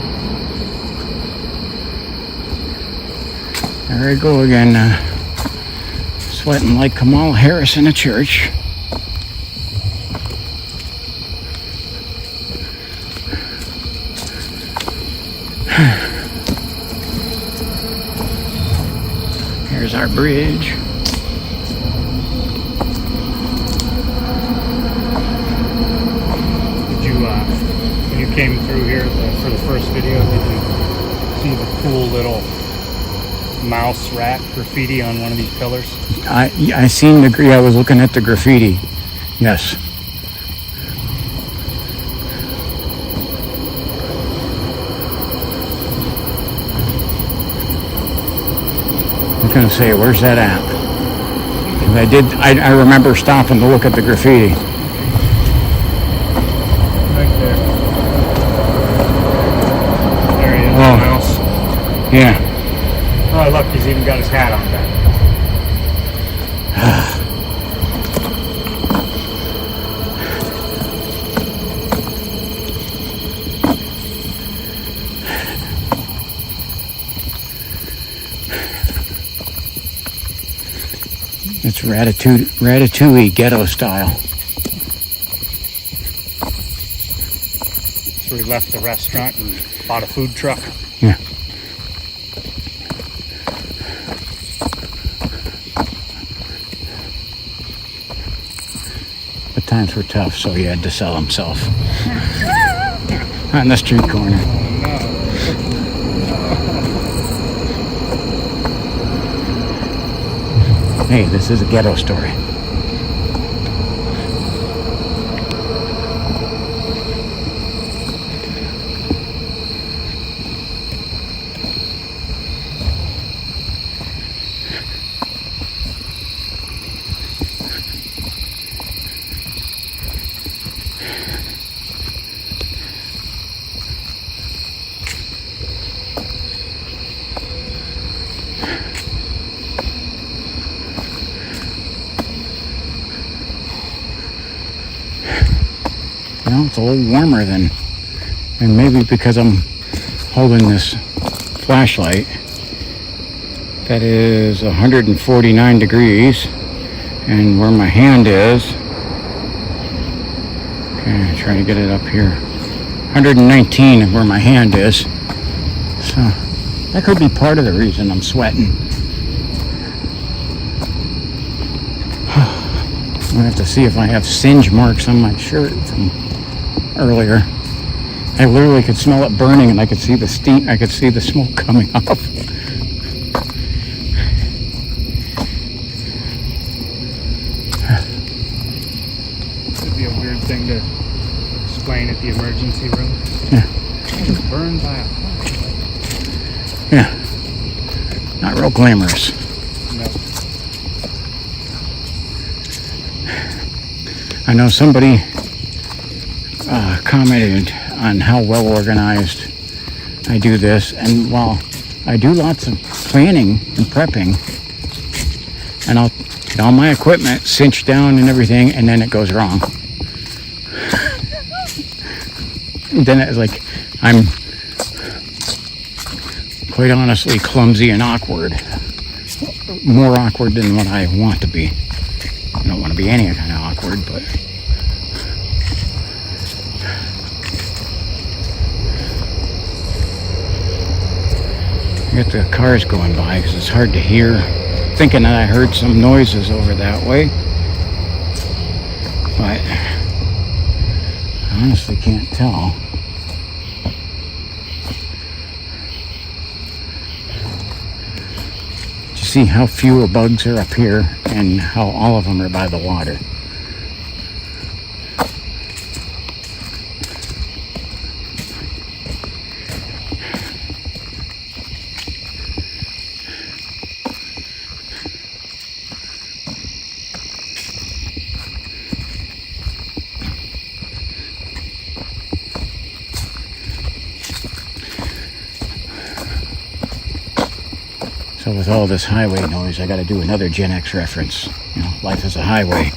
There I go again, sweating like Kamala Harris in a church. Here's our bridge. Did you, when you came through here for the first video, did you see the cool little mouse rat graffiti on one of these pillars? I seen I was looking at the graffiti. Yes. I was gonna say, where's that at? And I remember stopping to look at the graffiti. Right there. There he is, Oh. the mouse. Yeah. Oh, look, he's even got his hat on back. It's ratatouille ghetto style. So we left the restaurant and bought a food truck. Yeah. But times were tough, so he had to sell himself. On the street corner. Hey, this is a ghetto story. It's a little warmer and maybe because I'm holding this flashlight that is 149 degrees, and where my hand is, okay, trying to get it up here, 119 is where my hand is, so that could be part of the reason I'm sweating. I'm gonna have to see if I have singe marks on my shirt from earlier. I literally could smell it burning, and I could see the steam. I could see the smoke coming off. It'd be a weird thing to explain at the emergency room. Yeah. It was burned by a fire. Yeah. Not real glamorous. No. I know somebody commented on how well organized I do this, and while I do lots of planning and prepping, and I'll get all my equipment cinched down and everything, and then it goes wrong. And then it's like I'm quite honestly clumsy and awkward, more awkward than what I want to be. I don't want to be any kind of awkward, but I got the cars going by because it's hard to hear. Thinking that I heard some noises over that way, but I honestly can't tell. see how fewer bugs are up here and how all of them are by the water. So with all this highway noise, I got to do another Gen X reference. You know, life is a highway.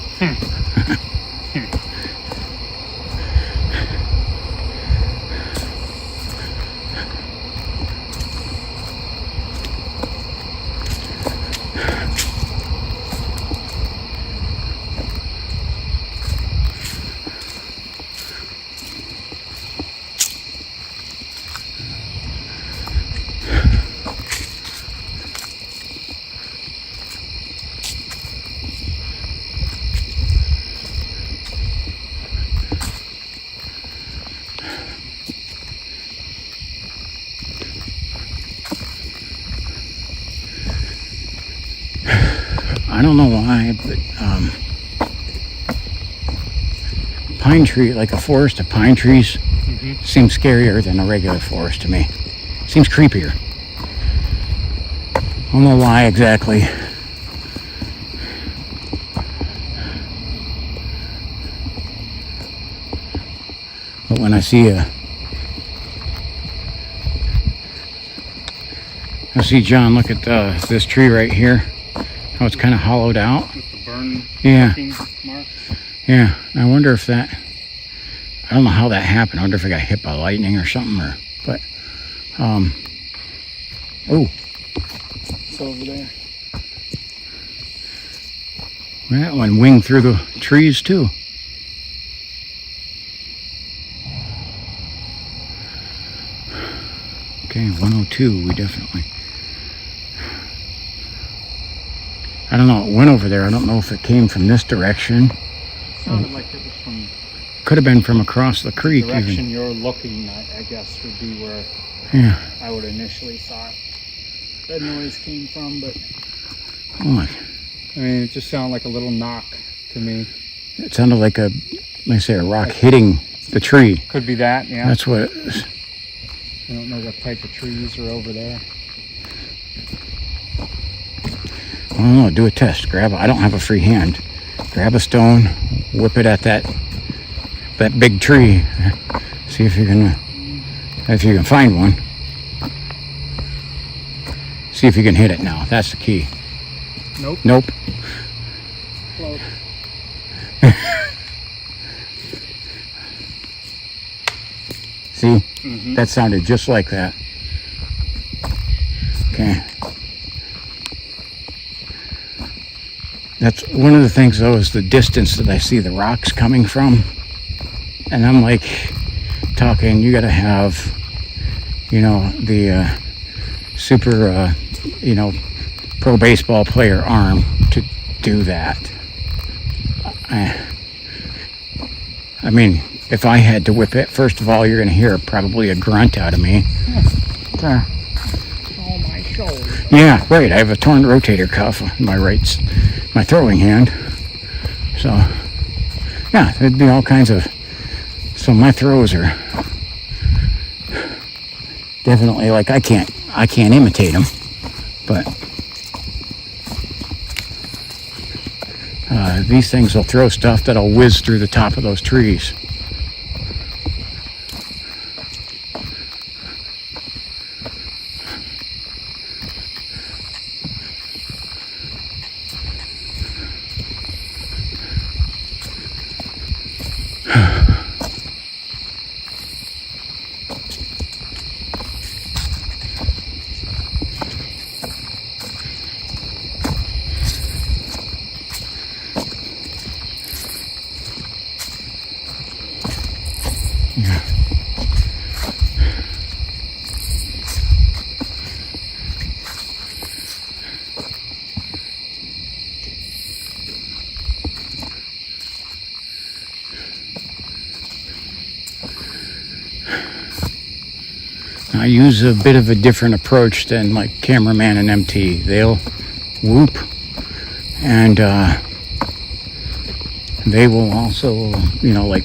I don't know why, but pine tree, like a forest of pine trees, seems scarier than a regular forest to me. Seems creepier. I don't know why exactly. But when I see John, look at this tree right here. How it's kind of hollowed out. With the burn Yeah. mark. Yeah, I wonder if that, I don't know how that happened. I wonder if it got hit by lightning or something, but, oh. It's over there. That one winged through the trees too. Okay, 102, we definitely. I don't know, it went over there. I don't know if it came from this direction. Sounded like it was from Could have been from across the creek the direction even. you're looking, I guess, would be where Yeah. I would initially thought that noise came from, but Oh my. I mean, it just sounded like a little knock to me. It sounded like a rock hitting the tree. Could be that, yeah. That's what it is. I don't know what type of trees are over there. I don't know, do a test. I don't have a free hand. Grab a stone, whip it at that big tree. See if you can find one. See if you can hit it now. That's the key. Nope. Nope. Close. See? That sounded just like that. Okay. That's one of the things, though, is the distance that I see the rocks coming from. And I'm like talking, you got to have, the super, pro baseball player arm to do that. I mean, if I had to whip it, first of all, you're going to hear probably a grunt out of me. Oh, my shoulder. Yeah, right. I have a torn rotator cuff on my throwing hand. So, yeah, there'd be all kinds of. So my throws are definitely like I can't imitate them, but these things will throw stuff that'll whiz through the top of those trees. Yeah. I use a bit of a different approach than like cameraman and MT. They'll whoop, and they will also, you know, like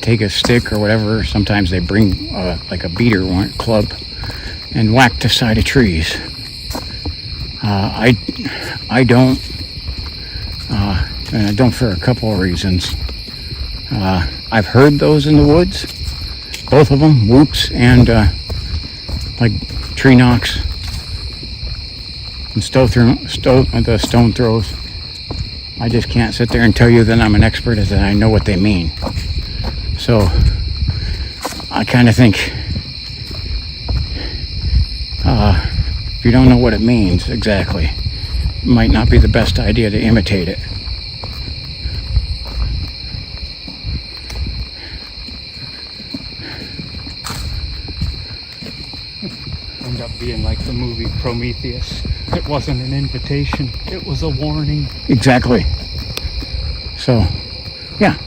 take a stick or whatever. Sometimes they bring like a beater one club and whack the side of trees. I don't, and I don't for a couple of reasons. I've heard those in the woods, both of them, whoops and like tree knocks and the stone throws. I just can't sit there and tell you that I'm an expert as that I know what they mean. So I kind of think if you don't know what it means exactly, it might not be the best idea to imitate it. End up being like the movie Prometheus. It wasn't an invitation, it was a warning. Exactly. So, yeah.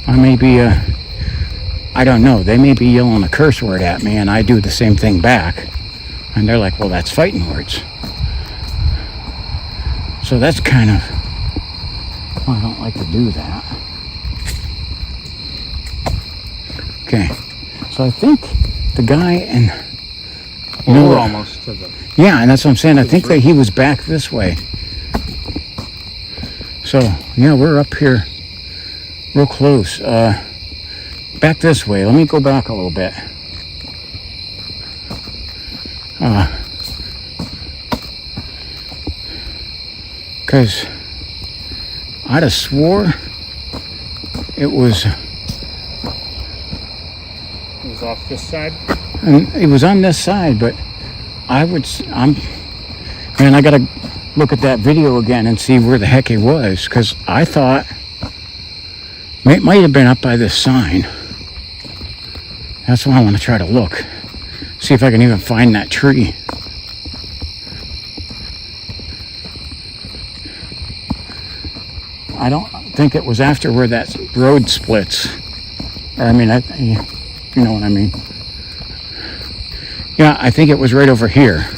I may be, I don't know, they may be yelling a curse word at me and I do the same thing back. And they're like, well, that's fighting words. So that's kind of, well, I don't like to do that. Okay. So I think the guy and... We're almost to the... Yeah, and that's what I'm saying. I think that he was back this way. So, yeah, we're up here real close. Back this way. Let me go back a little bit. Because I'd have swore it was... It was off this side? And it was on this side, but I gotta look at that video again and see where the heck it was, because I thought it might have been up by this sign. That's why I want to try to look, see if I can even find that tree. I don't think it was after where that road splits. Or I mean, you know what I mean. Yeah, I think it was right over here.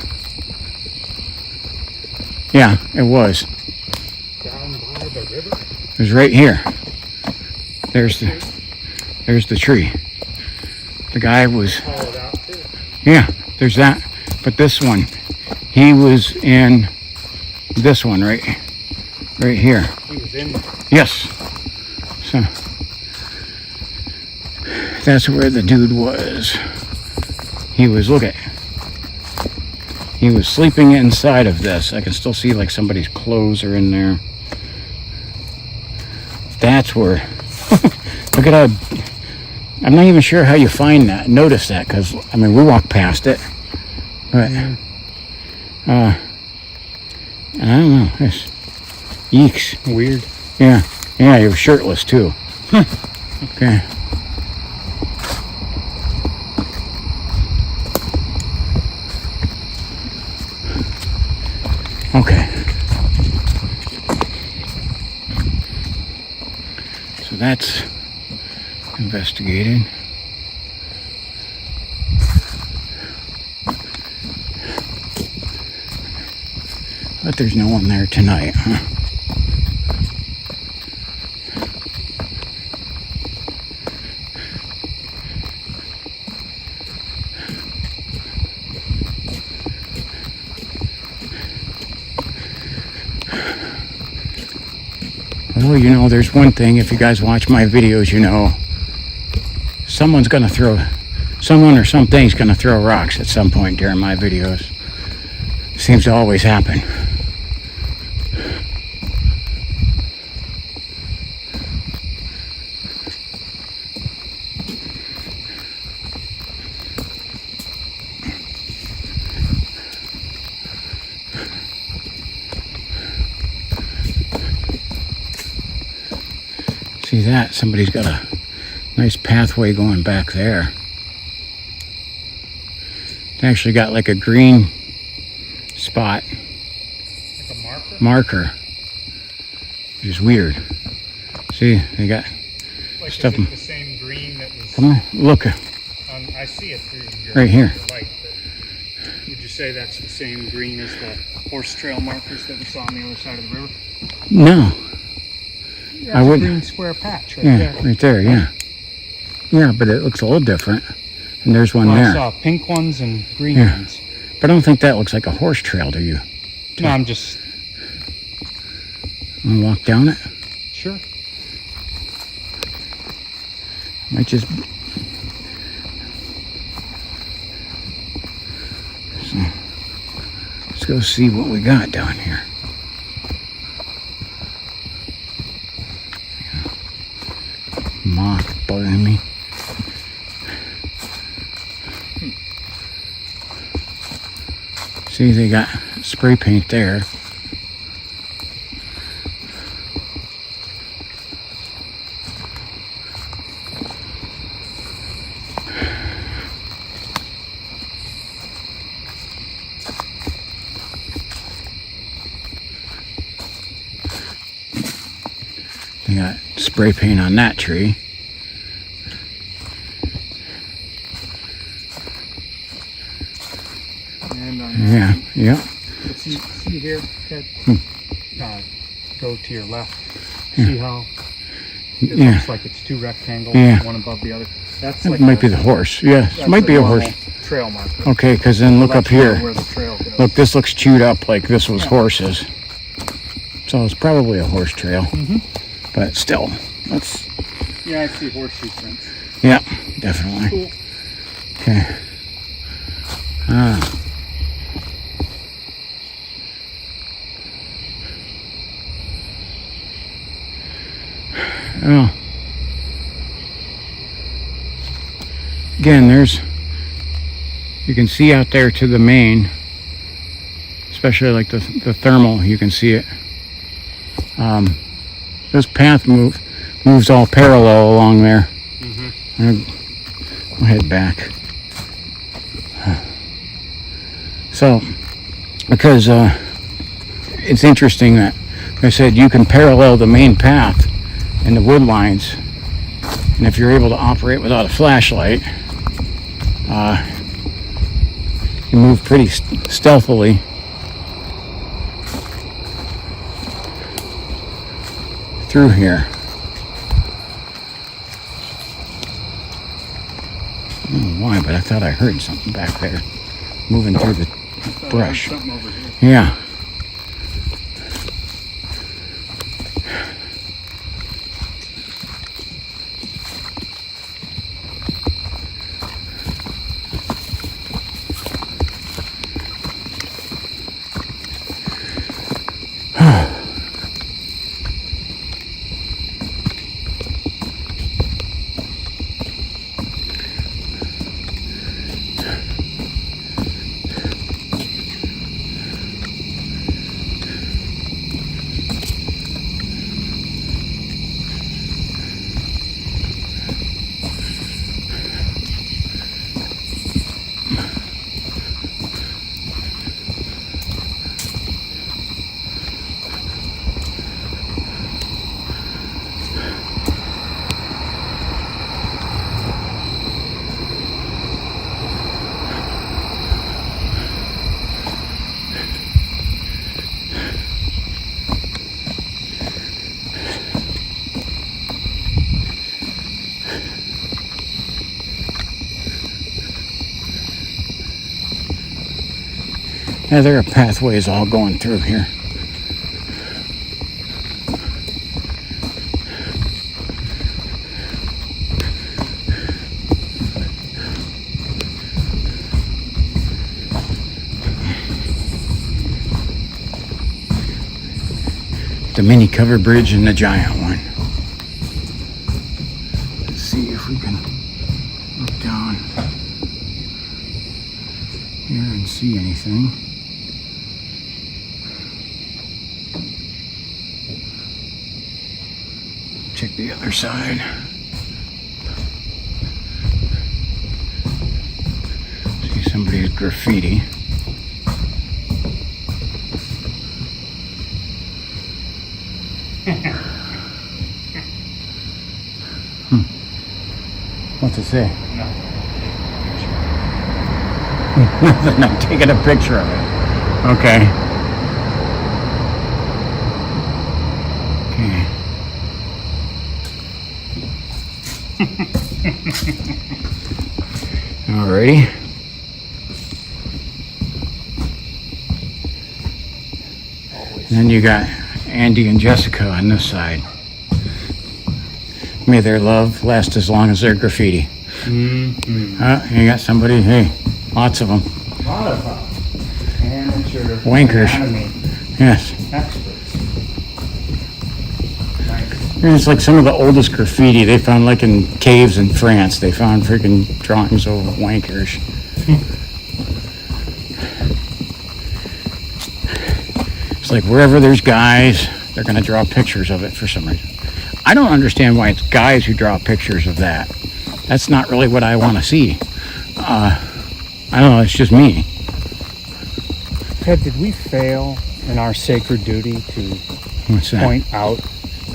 Yeah, it was. Down by the river? It was right here. There's the tree. The guy was... Hollowed out too. Yeah, there's that. But this one, he was in this one right here. He was in there. Yes. So that's where the dude was. He was, look at, he was sleeping inside of this. I can still see like somebody's clothes are in there. That's where, look at how, I'm not even sure how you find that, notice that, because, I mean, we walked past it. But, and I don't know, it's, yeeks. Weird. Yeah, he was shirtless too. Okay. Okay. So that's investigated. But there's no one there tonight, huh? Well, you know, there's one thing, if you guys watch my videos, you know, someone or something's gonna throw rocks at some point during my videos. Seems to always happen. See that? Somebody's got a nice pathway going back there. They actually got like a green spot. Like a marker? Marker. Which is weird. See, they got Like stuff. is it the same green that was... Come on, look. I see it through your, Right here. your light, but would you say say that's the same green as the horse trail markers that we saw on the other side of the river? No. Yeah, I it's a wouldn't. green square patch right Yeah, there. right there, yeah. Yeah, but it looks a little different. And there's one Well, I there. saw pink ones and green Yeah. ones. But I don't think that looks like a horse trail, do you? No, I'm just Want to walk down it? sure. Might just... So, let's go see what we got down here. Moth bugging me. See, they got spray paint there. They got spray paint on that tree. And on Yeah, yeah. see here, Ted? Go to your left. See how it Yeah. looks like it's two rectangles, Yeah. one above the other. That's That like might be the horse. Yes, that's it might be a normal horse. trail marker. Okay, because then look up Lets you know here. where the trail goes. Look, this looks chewed up like this was Yeah. horses. So it's probably a horse trail. Mm-hmm. But still, that's, Yeah, I see horseshoe prints. yeah, definitely. Cool. Okay. Ah. Well, again, you can see out there to the main, especially like the thermal, you can see it. This path moves all parallel along there. I'll head back. So, because it's interesting that like I said you can parallel the main path and the wood lines, and if you're able to operate without a flashlight, you move pretty stealthily. Through here. I don't know why, but I thought I heard something back there moving through the brush. Something over here. Yeah. Yeah, there are pathways all going through here. The mini covered bridge and the giant one. Let's see if we can look down here and see anything. Check the other side. See somebody's graffiti. What's it say? No. Hmm. Then I'm taking a picture of it. Okay. Okay. Alrighty. Then you got Andy and Jessica on this side. May their love last as long as their graffiti. Mm-hmm. You got somebody, hey, lots of them. A lot of amateur Wankers. anatomy Yes. experts. Nice. And it's like some of the oldest graffiti they found, like in caves in France. They found freaking drawings of wankers. It's like wherever there's guys, they're going to draw pictures of it for some reason. I don't understand why it's guys who draw pictures of that. That's not really what I want to see. I don't know, it's just me. Ted, did we fail in our sacred duty to What's that? point out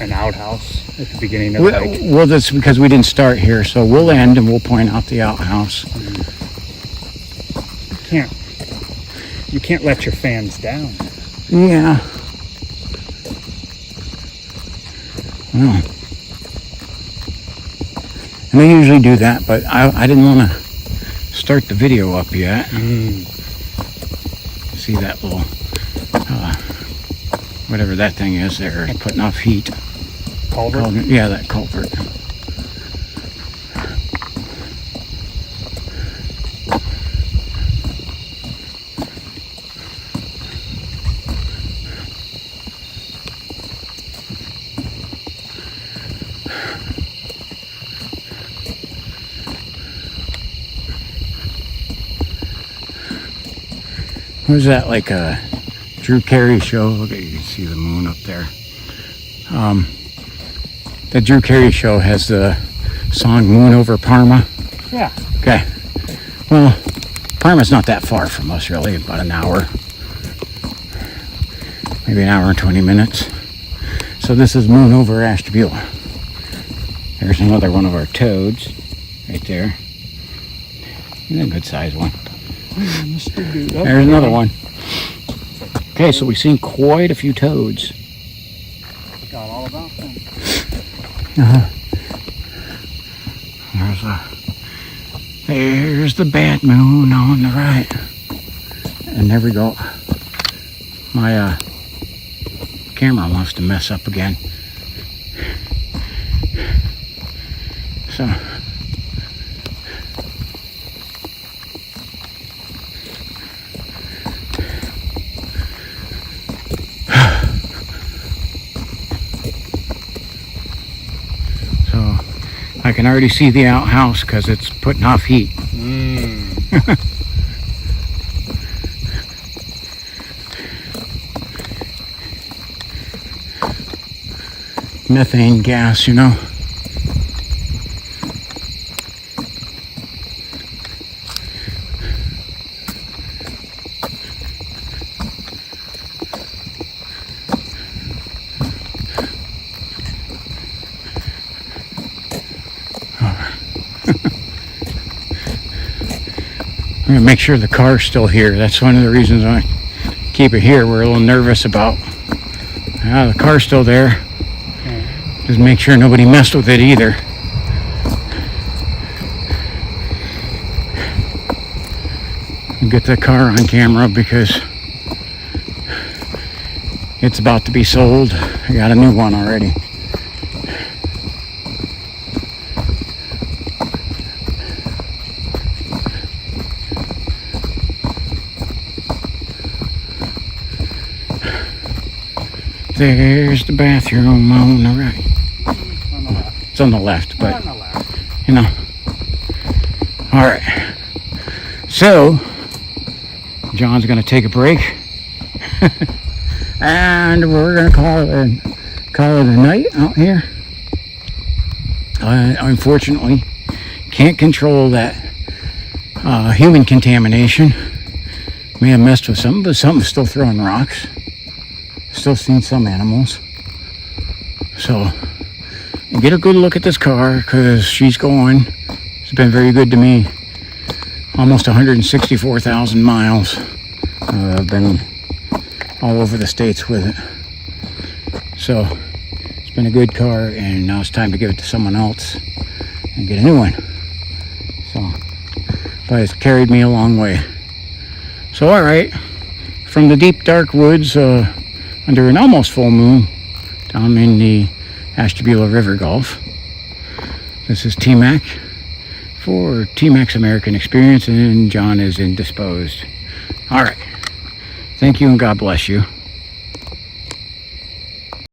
an outhouse at the beginning of the hike? Well, that's because we didn't start here, so we'll end and we'll point out the outhouse. You can't let your fans down. Yeah. Well, and they usually do that, but I didn't want to start the video up yet. See that little, whatever that thing is there, is putting off heat. Culvert? Yeah, that culvert. Was that like a Drew Carey show? Look at, you can see the moon up there. The Drew Carey show has the song Moon Over Parma. Yeah. Okay. Well, Parma's not that far from us, really, about an hour. Maybe an hour and 20 minutes. So this is Moon Over Ashtabula. There's another one of our toads right there. And a good sized one. There's another one. Okay, so we've seen quite a few toads. Forgot all about them. There's the bad moon on the right. And there we go. My camera wants to mess up again. So I can already see the outhouse because it's putting off heat. Methane gas, you know. I'm gonna make sure the car's still here. That's one of the reasons I keep it here. We're a little nervous about the car's still there. Just make sure nobody messed with it either. And get the car on camera because it's about to be sold. I got a new one already. There's the bathroom on the right. On the left. It's on the left, but On the left. you know. All right. So, John's gonna take a break, and we're gonna call it a night out here. Unfortunately, can't control that human contamination. May have messed with something, but something's still throwing rocks. Still seen some animals. So, get a good look at this car because she's going. It's been very good to me almost 164,000 miles. I've been all over the States with it. So it's been a good car, and now it's time to give it to someone else and get a new one. So, but it's carried me a long way. So all right, from the deep dark woods under an almost full moon down in the Ashtabula River Gulf, this is T-Mac for T-Mac's American Experience, and John is indisposed. All right, thank you and God bless you.